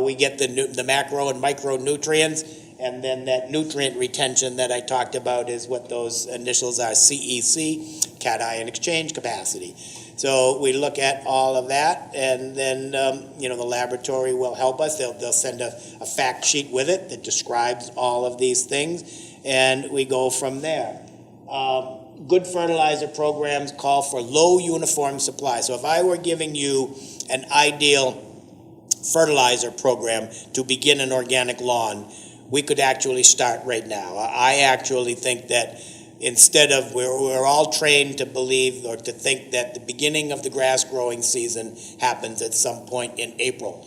We get the macro and micronutrients, and then that nutrient retention that I talked about is what those initials are, CEC, cation exchange capacity. So we look at all of that, and then the laboratory will help us. They'll send a fact sheet with it that describes all of these things, and we go from there. Good fertilizer programs call for low uniform supply. So if I were giving you an ideal fertilizer program to begin an organic lawn, we could actually start right now. I actually think that instead of, we're all trained to believe or to think that the beginning of the grass growing season happens at some point in April,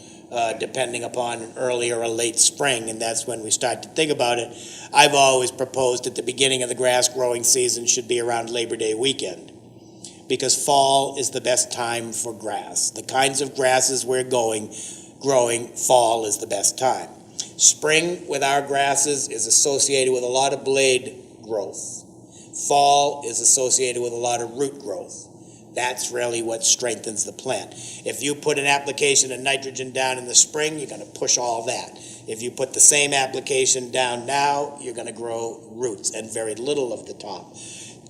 depending upon an early or a late spring, and that's when we start to think about it. I've always proposed that the beginning of the grass growing season should be around Labor Day weekend, because fall is the best time for grass. The kinds of grasses we're growing, fall is the best time. Spring with our grasses is associated with a lot of blade growth. Fall is associated with a lot of root growth. That's really what strengthens the plant. If you put an application of nitrogen down in the spring, you're going to push all that. If you put the same application down now, you're going to grow roots and very little of the top.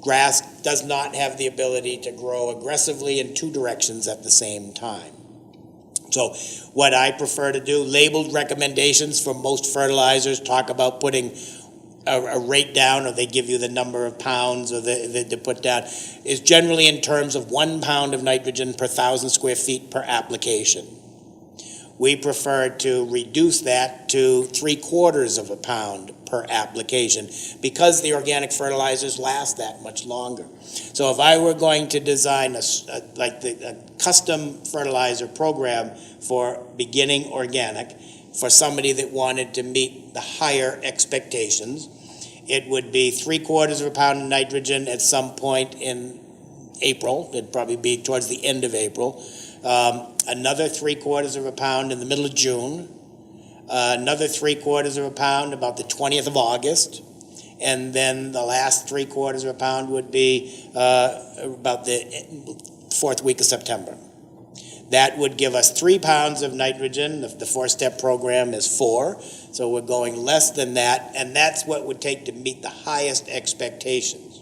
Grass does not have the ability to grow aggressively in 2 directions at the same time. So what I prefer to do, labeled recommendations for most fertilizers talk about putting a rate down, or they give you the number of pounds or to put down, is generally in terms of 1 pound of nitrogen per 1,000 square feet per application. We prefer to reduce that to 3/4 of a pound per application because the organic fertilizers last that much longer. So if I were going to design a custom fertilizer program for beginning organic for somebody that wanted to meet the higher expectations, it would be 3/4 of a pound of nitrogen at some point in April. It'd probably be towards the end of April. Another 3/4 of a pound in the middle of June, another 3/4 of a pound about the 20th of August, and then the last 3/4 of a pound would be about the 4th week of September. That would give us 3 pounds of nitrogen. The 4-step program is 4, so we're going less than that, and that's what it would take to meet the highest expectations.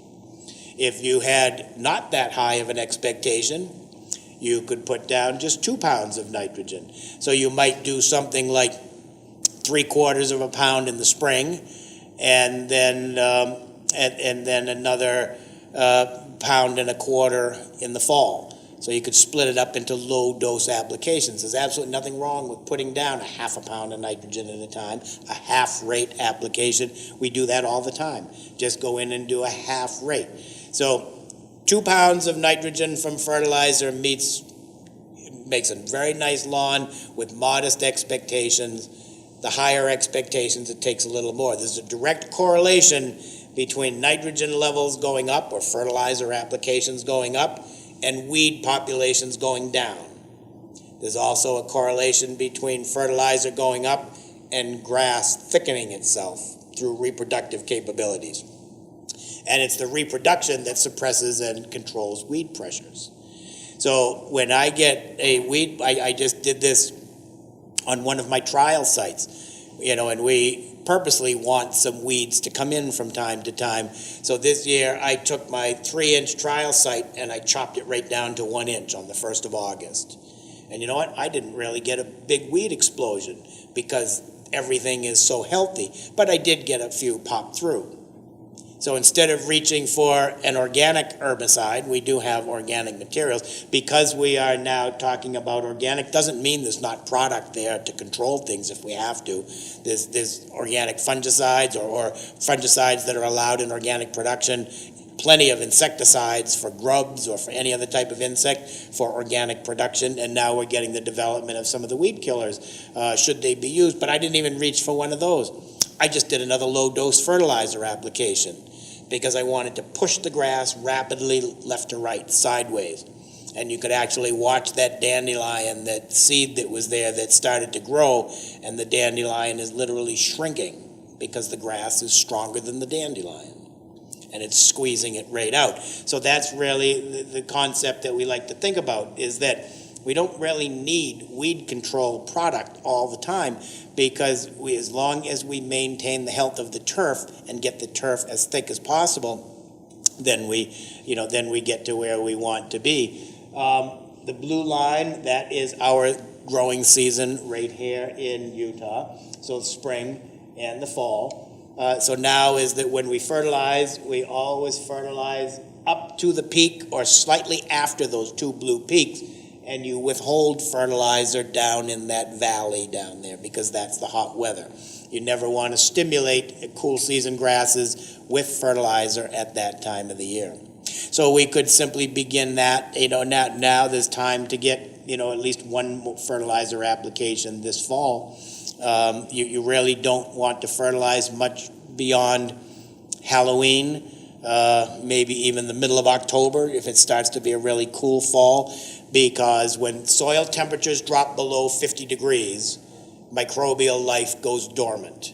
If you had not that high of an expectation, you could put down just 2 pounds of nitrogen. So you might do something like 3/4 of a pound in the spring, and then another 1.25 pounds in the fall. So you could split it up into low dose applications. There's absolutely nothing wrong with putting down a 1/2 pound of nitrogen at a time, a half rate application. We do that all the time. Just go in and do a half rate. So 2 pounds of nitrogen from fertilizer makes a very nice lawn with modest expectations. The higher expectations, it takes a little more. There's a direct correlation between nitrogen levels going up or fertilizer applications going up and weed populations going down. There's also a correlation between fertilizer going up and grass thickening itself through reproductive capabilities. And it's the reproduction that suppresses and controls weed pressures. So when I get a weed, I just did this on one of my trial sites, and we purposely want some weeds to come in from time to time. So this year I took my 3-inch trial site and I chopped it right down to 1 inch on the 1st of August. And you know what? I didn't really get a big weed explosion because everything is so healthy, but I did get a few pop through. So instead of reaching for an organic herbicide, we do have organic materials. Because we are now talking about organic, doesn't mean there's not product there to control things if we have to. There's organic fungicides or fungicides that are allowed in organic production, plenty of insecticides for grubs or for any other type of insect for organic production, and now we're getting the development of some of the weed killers, should they be used. But I didn't even reach for one of those. I just did another low-dose fertilizer application because I wanted to push the grass rapidly left to right, sideways. And you could actually watch that dandelion, that seed that was there that started to grow, and the dandelion is literally shrinking because the grass is stronger than the dandelion. And it's squeezing it right out. So that's really the concept that we like to think about, is that we don't really need weed control product all the time, because as long as we maintain the health of the turf and get the turf as thick as possible, then we get to where we want to be. The blue line, that is our growing season right here in Utah. So spring and the fall. So now is that when we fertilize, we always fertilize up to the peak or slightly after those 2 blue peaks, and you withhold fertilizer down in that valley down there because that's the hot weather. You never want to stimulate cool season grasses with fertilizer at that time of the year. So we could simply begin that, now there's time to get, at least 1 fertilizer application this fall. You really don't want to fertilize much beyond Halloween, maybe even the middle of October if it starts to be a really cool fall, because when soil temperatures drop below 50 degrees, microbial life goes dormant.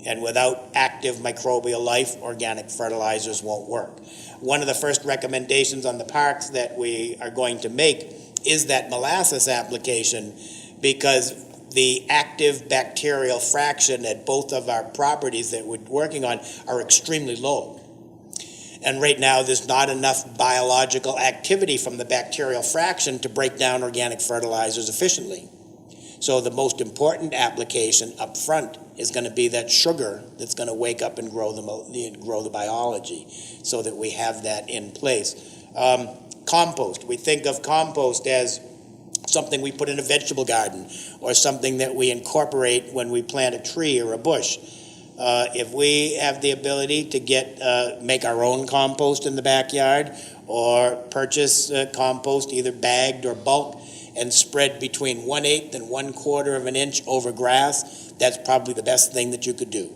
And without active microbial life, organic fertilizers won't work. One of the first recommendations on the parks that we are going to make is that molasses application, because the active bacterial fraction at both of our properties that we're working on are extremely low. And right now there's not enough biological activity from the bacterial fraction to break down organic fertilizers efficiently. So the most important application up front is going to be that sugar that's going to wake up and grow the biology, so that we have that in place. Compost. We think of compost as something we put in a vegetable garden or something that we incorporate when we plant a tree or a bush. If we have the ability to make our own compost in the backyard, or purchase compost either bagged or bulk and spread between 1/8 and 1/4 of an inch over grass, that's probably the best thing that you could do.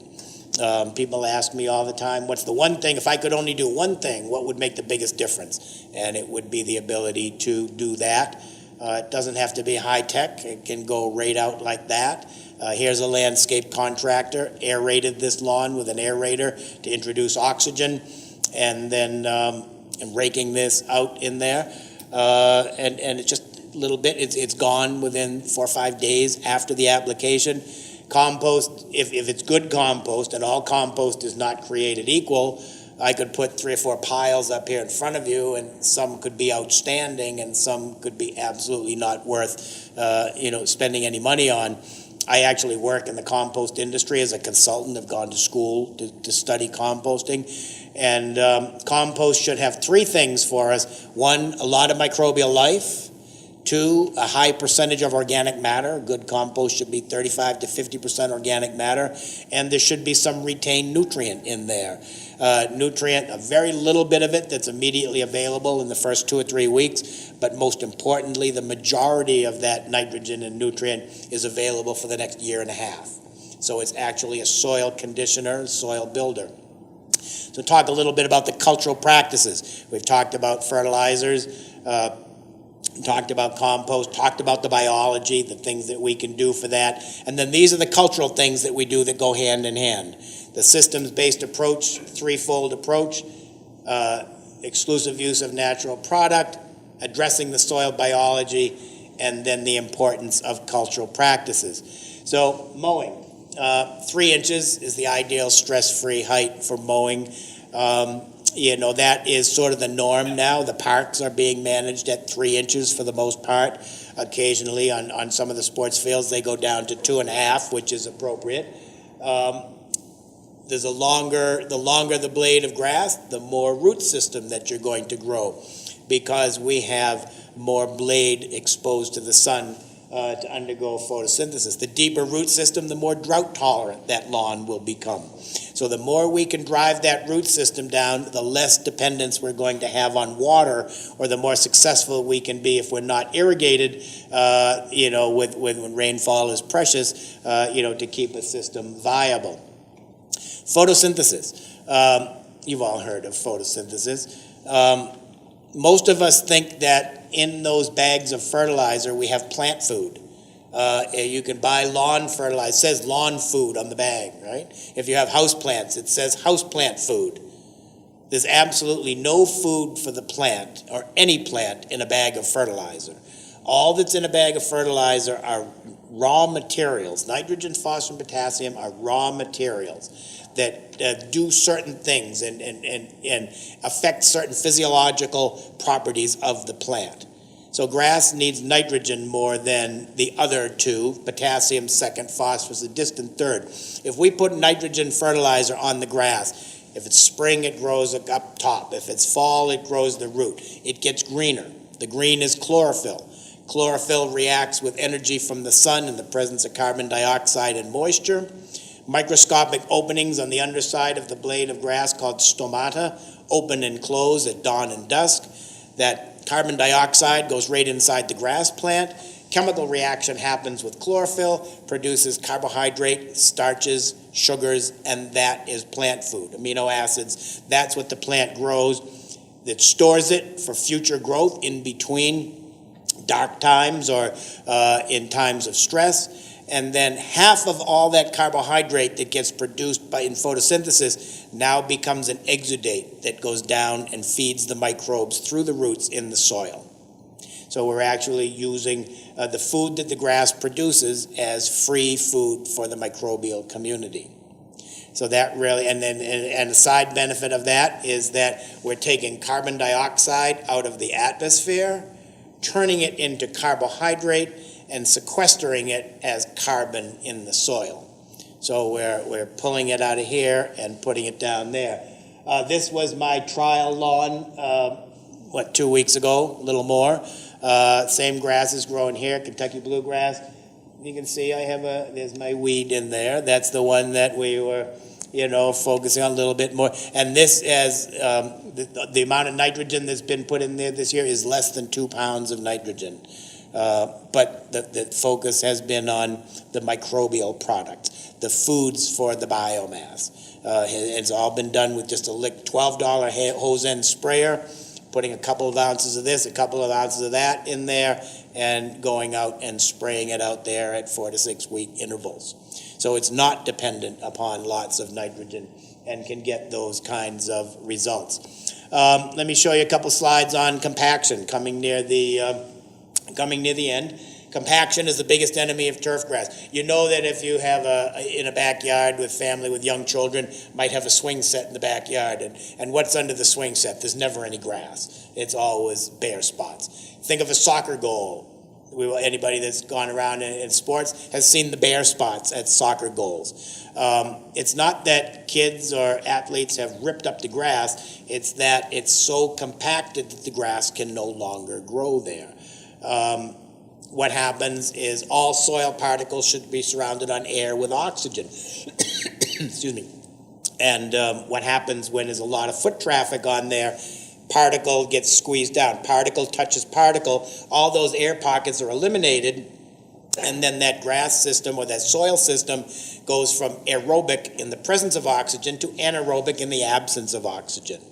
People ask me all the time, what's the one thing, if I could only do one thing, what would make the biggest difference? And it would be the ability to do that. It doesn't have to be high tech. It can go right out like that. Here's a landscape contractor, aerated this lawn with an aerator to introduce oxygen, and then raking this out in there. And it's just a little bit, it's gone within 4 or 5 days after the application. Compost, if it's good compost, and all compost is not created equal, I could put 3 or 4 piles up here in front of you, and some could be outstanding and some could be absolutely not worth spending any money on. I actually work in the compost industry as a consultant. I've gone to school to study composting. And compost should have 3 things for us. 1, a lot of microbial life. 2, a high percentage of organic matter. Good compost should be 35 to 50% organic matter. And there should be some retained nutrient in there. A very little bit of it that's immediately available in the first 2 or 3 weeks. But most importantly, the majority of that nitrogen and nutrient is available for the next 1.5 years. So it's actually a soil conditioner, soil builder. So talk a little bit about the cultural practices. We've talked about fertilizers, talked about compost, talked about the biology, the things that we can do for that. And then these are the cultural things that we do that go hand in hand. The systems-based approach, 3-fold approach, exclusive use of natural product, addressing the soil biology, and then the importance of cultural practices. So mowing. 3 inches is the ideal stress-free height for mowing. That is sort of the norm now. The parks are being managed at 3 inches for the most part. Occasionally on some of the sports fields they go down to 2.5, which is appropriate. The longer the blade of grass, the more root system that you're going to grow, because we have more blade exposed to the sun to undergo photosynthesis. The deeper root system, the more drought tolerant that lawn will become. So the more we can drive that root system down, the less dependence we're going to have on water, or the more successful we can be if we're not irrigated, when rainfall is precious, to keep a system viable. Photosynthesis. You've all heard of photosynthesis. Most of us think that in those bags of fertilizer we have plant food. You can buy lawn fertilizer. It says lawn food on the bag, right? If you have house plants, it says house plant food. There's absolutely no food for the plant, or any plant, in a bag of fertilizer. All that's in a bag of fertilizer are raw materials. Nitrogen, phosphorus, and potassium are raw materials that do certain things and affect certain physiological properties of the plant. So grass needs nitrogen more than the other 2, potassium second, phosphorus a distant third. If we put nitrogen fertilizer on the grass, if it's spring, it grows up top. If it's fall, it grows the root. It gets greener. The green is chlorophyll. Chlorophyll reacts with energy from the sun in the presence of carbon dioxide and moisture. Microscopic openings on the underside of the blade of grass called stomata open and close at dawn and dusk. That carbon dioxide goes right inside the grass plant. Chemical reaction happens with chlorophyll, produces carbohydrate, starches, sugars, and that is plant food. Amino acids, that's what the plant grows. That stores it for future growth in between dark times or in times of stress. And then half of all that carbohydrate that gets produced in photosynthesis now becomes an exudate that goes down and feeds the microbes through the roots in the soil. So we're actually using the food that the grass produces as free food for the microbial community. So that really, and a side benefit of that is that we're taking carbon dioxide out of the atmosphere, turning it into carbohydrate, and sequestering it as carbon in the soil. So we're pulling it out of here and putting it down there. This was my trial lawn, 2 weeks ago, a little more. Same grass is growing here, Kentucky bluegrass. You can see there's my weed in there. That's the one that we were, focusing on a little bit more. And this, as the amount of nitrogen that's been put in there this year is less than 2 pounds of nitrogen. But the focus has been on the microbial product, the foods for the biomass. It's all been done with just a $12 hose end sprayer, putting a couple of ounces of this, a couple of ounces of that in there, and going out and spraying it out there at 4 to 6 week intervals. So it's not dependent upon lots of nitrogen and can get those kinds of results. Let me show you a couple slides on compaction coming near the end. Compaction is the biggest enemy of turf grass. You know that if you have in a backyard with family with young children, might have a swing set in the backyard, and what's under the swing set? There's never any grass. It's always bare spots. Think of a soccer goal. Anybody that's gone around in sports has seen the bare spots at soccer goals. It's not that kids or athletes have ripped up the grass, it's that it's so compacted that the grass can no longer grow there. What happens is all soil particles should be surrounded on air with oxygen. Excuse me. And what happens when there's a lot of foot traffic on there, particle gets squeezed down. Particle touches particle. All those air pockets are eliminated, and then that grass system or that soil system goes from aerobic in the presence of oxygen to anaerobic in the absence of oxygen.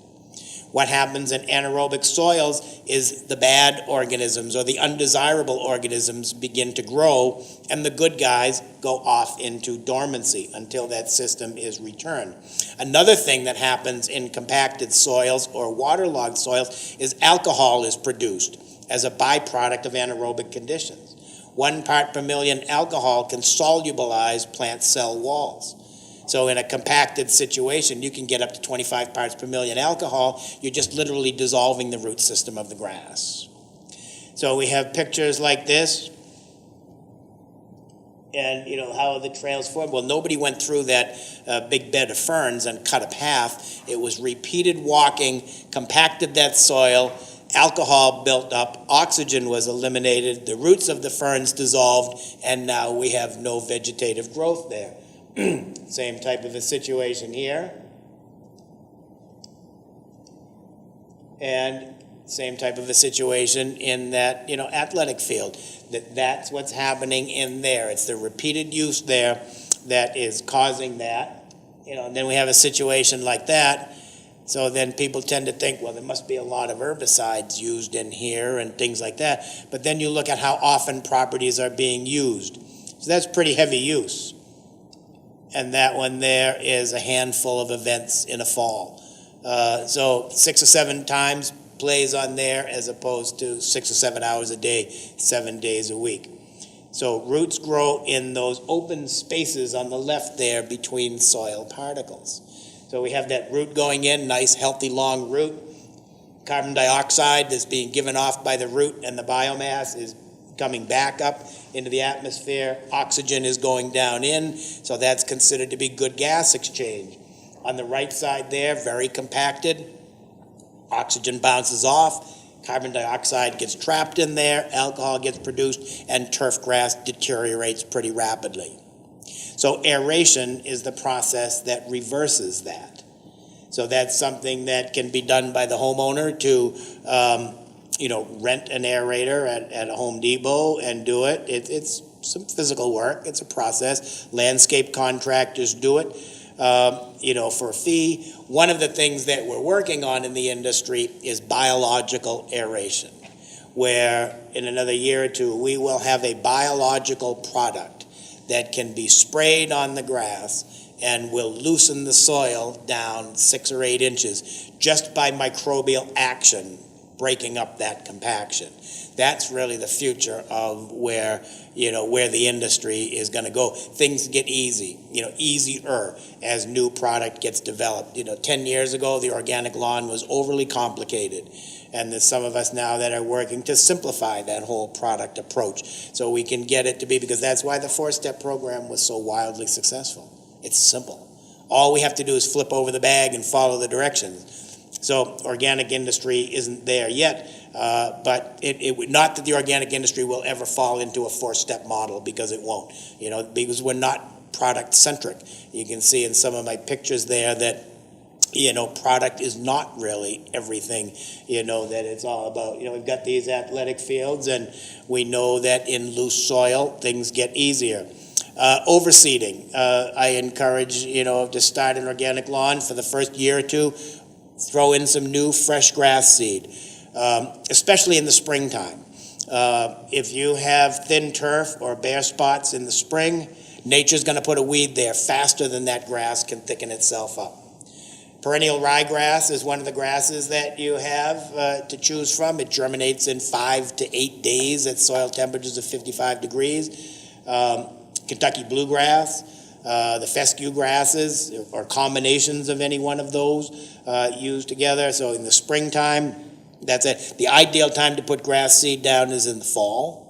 What happens in anaerobic soils is the bad organisms or the undesirable organisms begin to grow, and the good guys go off into dormancy until that system is returned. Another thing that happens in compacted soils or waterlogged soils is alcohol is produced as a byproduct of anaerobic conditions. 1 part per million alcohol can solubilize plant cell walls. So in a compacted situation, you can get up to 25 parts per million alcohol. You're just literally dissolving the root system of the grass. So we have pictures like this. And, how are the trails formed? Well, nobody went through that big bed of ferns and cut a path. It was repeated walking, compacted that soil, alcohol built up, oxygen was eliminated, the roots of the ferns dissolved, and now we have no vegetative growth there. Same type of a situation here. And same type of a situation in that, athletic field. That's what's happening in there. It's the repeated use there that is causing that. And then we have a situation like that. So then people tend to think, well, there must be a lot of herbicides used in here and things like that. But then you look at how often properties are being used. So that's pretty heavy use. And that one there is a handful of events in a fall. So 6 or 7 times plays on there as opposed to 6 or 7 hours a day, 7 days a week. So roots grow in those open spaces on the left there between soil particles. So we have that root going in, nice healthy long root. Carbon dioxide is being given off by the root, and the biomass is coming back up into the atmosphere. Oxygen is going down in, so that's considered to be good gas exchange. On the right side there, very compacted. Oxygen bounces off, carbon dioxide gets trapped in there, alcohol gets produced, and turf grass deteriorates pretty rapidly. So aeration is the process that reverses that. So that's something that can be done by the homeowner to rent an aerator at a Home Depot and do it. It's some physical work. It's a process. Landscape contractors do it, for a fee. One of the things that we're working on in the industry is biological aeration, where in another year or two, we will have a biological product that can be sprayed on the grass and will loosen the soil down 6 or 8 inches just by microbial action breaking up that compaction. That's really the future of where the industry is going to go. Things get easier as new product gets developed. 10 years ago, the organic lawn was overly complicated. And there's some of us now that are working to simplify that whole product approach so we can get it to be, because that's why the 4-step program was so wildly successful. It's simple. All we have to do is flip over the bag and follow the directions. So organic industry isn't there yet, but it not that the organic industry will ever fall into a 4-step model, because it won't, because we're not product centric. You can see in some of my pictures there that, product is not really everything, that it's all about. We've got these athletic fields, and we know that in loose soil, things get easier. Overseeding. I encourage, to start an organic lawn for the first year or two, throw in some new fresh grass seed, especially in the springtime. If you have thin turf or bare spots in the spring, nature's going to put a weed there faster than that grass can thicken itself up. Perennial ryegrass is one of the grasses that you have to choose from. It germinates in 5 to 8 days at soil temperatures of 55 degrees. Kentucky bluegrass, the fescue grasses, or combinations of any one of those used together. So in the springtime, that's it. The ideal time to put grass seed down is in the fall.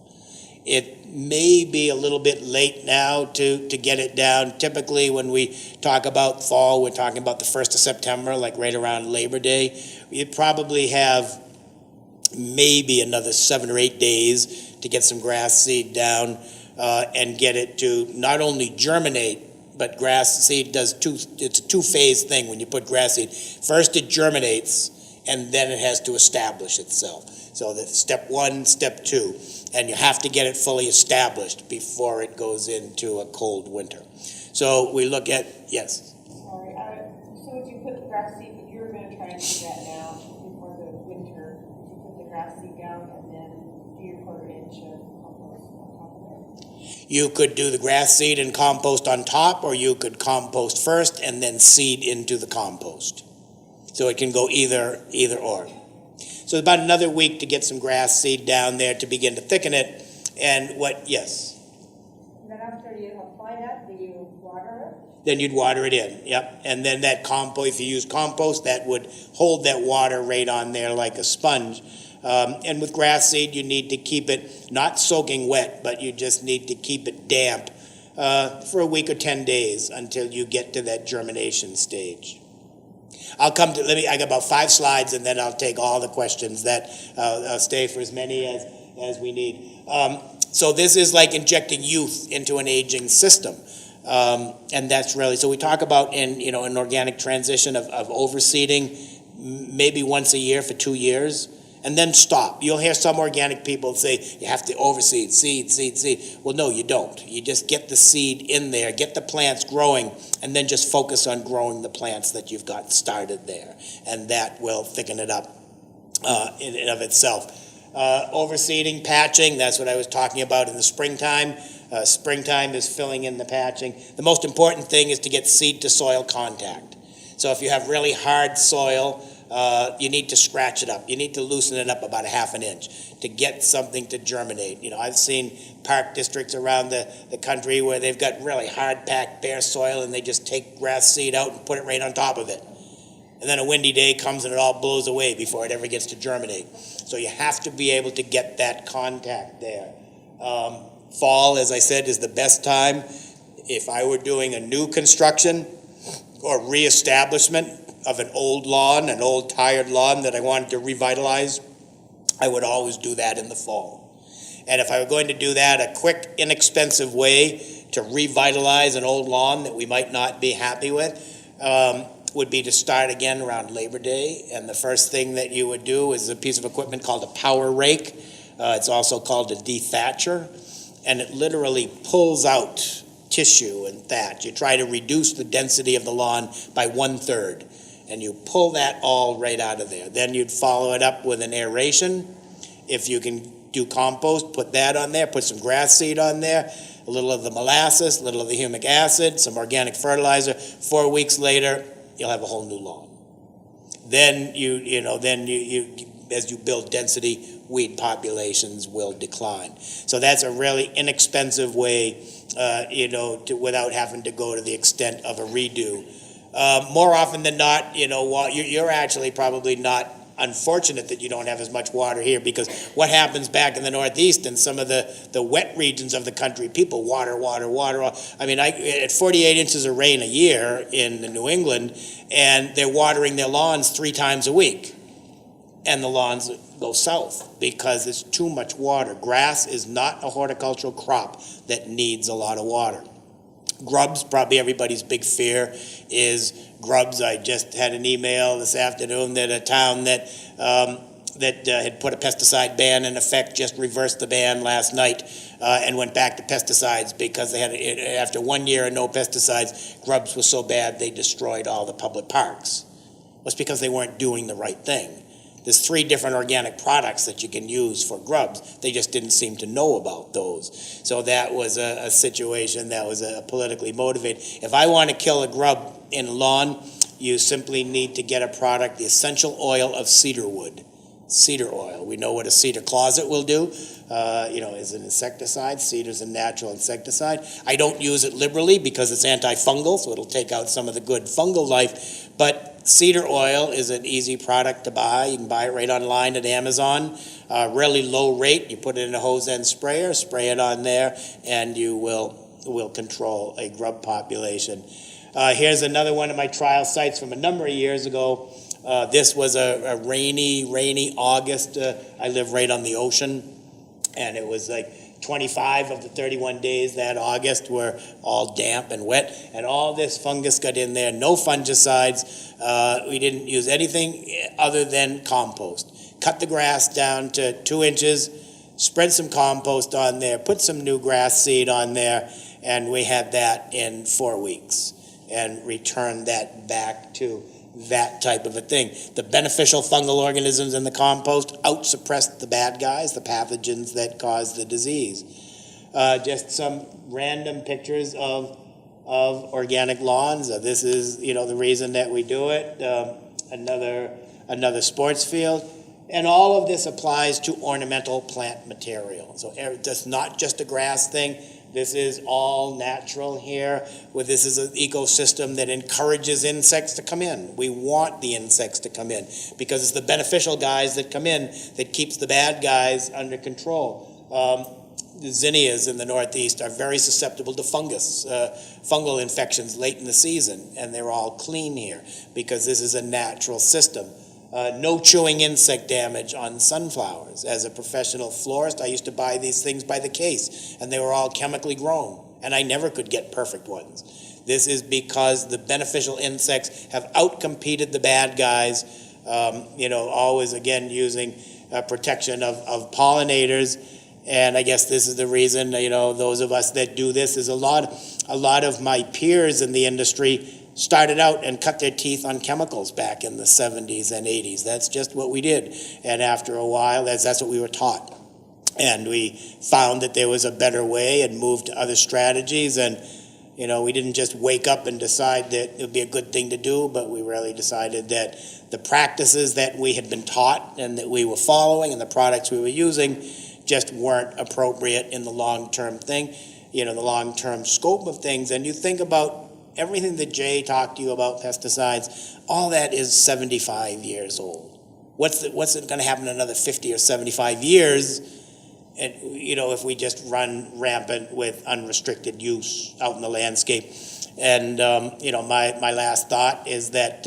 It may be a little bit late now to get it down. Typically when we talk about fall, we're talking about the 1st of September, like right around Labor Day. You probably have maybe another 7 or 8 days to get some grass seed down and get it to not only germinate, but grass seed does it's a two-phase thing when you put grass seed. First it germinates, and then it has to establish itself. So that's step 1, step 2. And you have to get it fully established before it goes into a cold winter. So we look at, yes? Sorry, so if you put the grass seed, you're going to try and do that now before the winter. You put the grass seed down and then do your 1/4 inch of compost on top of it. You could do the grass seed and compost on top, or you could compost first and then seed into the compost. So it can go either or. So about another week to get some grass seed down there to begin to thicken it. And yes? And then after you apply that, do you water it? Then you'd water it in, yep. And then that compost, if you use compost, that would hold that water right on there like a sponge. And with grass seed, you need to keep it not soaking wet, but you just need to keep it damp for a week or 10 days until you get to that germination stage. I'll come to, I got about 5 slides, and then I'll take all the questions that I'll stay for as many as we need. So this is like injecting youth into an aging system. And that's really, so we talk about an organic transition of overseeding maybe once a year for 2 years, and then stop. You'll hear some organic people say, you have to overseed, seed. Well, no, you don't. You just get the seed in there, get the plants growing, and then just focus on growing the plants that you've got started there. And that will thicken it up in and of itself. Overseeding, patching, that's what I was talking about in the springtime. Springtime is filling in the patching. The most important thing is to get seed to soil contact. So if you have really hard soil, you need to scratch it up. You need to loosen it up about 1/2 inch to get something to germinate. I've seen park districts around the country where they've got really hard-packed bare soil, and they just take grass seed out and put it right on top of it. And then a windy day comes and it all blows away before it ever gets to germinate. So you have to be able to get that contact there. Fall, as I said, is the best time. If I were doing a new construction or reestablishment of an old lawn, an old tired lawn that I wanted to revitalize, I would always do that in the fall. And if I were going to do that, a quick, inexpensive way to revitalize an old lawn that we might not be happy with would be to start again around Labor Day. And the first thing that you would do is a piece of equipment called a power rake. It's also called a dethatcher. And it literally pulls out tissue and thatch. You try to reduce the density of the lawn by 1/3. And you pull that all right out of there. Then you'd follow it up with an aeration. If you can do compost, put that on there, put some grass seed on there, a little of the molasses, a little of the humic acid, some organic fertilizer. 4 weeks later, you'll have a whole new lawn. Then you as you build density, weed populations will decline. So that's a really inexpensive way, without having to go to the extent of a redo. More often than not, you're actually probably not unfortunate that you don't have as much water here, because what happens back in the Northeast and some of the wet regions of the country, people water. I mean, at 48 inches of rain a year in New England, and they're watering their lawns 3 times a week, and the lawns go south because there's too much water. Grass is not a horticultural crop that needs a lot of water. Grubs, probably everybody's big fear is grubs. I just had an email this afternoon that a town that had put a pesticide ban in effect just reversed the ban last night and went back to pesticides because they had, after 1 year of no pesticides, grubs were so bad they destroyed all the public parks. Well, it's because they weren't doing the right thing. There's 3 different organic products that you can use for grubs. They just didn't seem to know about those. So that was a situation that was politically motivated. If I want to kill a grub in a lawn, you simply need to get a product, the essential oil of cedar wood. Cedar oil. We know what a cedar closet will do. Is an insecticide. Cedar's a natural insecticide. I don't use it liberally because it's antifungal, so it'll take out some of the good fungal life. But cedar oil is an easy product to buy. You can buy it right online at Amazon. Really low rate. You put it in a hose end sprayer, spray it on there, and you will control a grub population. Here's another one of my trial sites from a number of years ago. This was a rainy August. I live right on the ocean, and it was like 25 of the 31 days that August were all damp and wet, and all this fungus got in there. No fungicides. We didn't use anything other than compost. Cut the grass down to 2 inches, spread some compost on there, put some new grass seed on there, and we had that in 4 weeks and returned that back to that type of a thing. The beneficial fungal organisms in the compost out-suppressed the bad guys, the pathogens that cause the disease. Just some random pictures of organic lawns. This is, the reason that we do it. Another sports field. And all of this applies to ornamental plant material. So it's not just a grass thing. This is all natural here. This is an ecosystem that encourages insects to come in. We want the insects to come in because it's the beneficial guys that come in that keeps the bad guys under control. The zinnias in the Northeast are very susceptible to fungal infections late in the season, and they're all clean here because this is a natural system. No chewing insect damage on sunflowers. As a professional florist, I used to buy these things by the case, and they were all chemically grown, and I never could get perfect ones. This is because the beneficial insects have outcompeted the bad guys, always, again, using protection of pollinators. And I guess this is the reason, those of us that do this, is a lot of my peers in the industry started out and cut their teeth on chemicals back in the 70s and 80s. That's just what we did. And after a while, that's what we were taught. And we found that there was a better way and moved to other strategies. And, we didn't just wake up and decide that it would be a good thing to do, but we really decided that the practices that we had been taught and that we were following and the products we were using just weren't appropriate in the long-term thing, the long-term scope of things. And you think about everything that Jay talked to you about pesticides, all that is 75 years old. What's going to happen in another 50 or 75 years? And, if we just run rampant with unrestricted use out in the landscape. And, my last thought is that,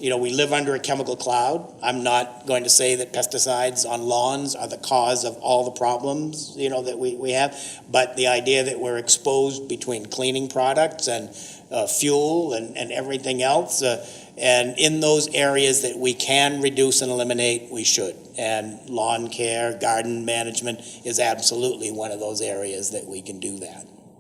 we live under a chemical cloud. I'm not going to say that pesticides on lawns are the cause of all the problems, that we have. But the idea that we're exposed between cleaning products and fuel and everything else, and in those areas that we can reduce and eliminate, we should. And lawn care, garden management is absolutely one of those areas that we can do that.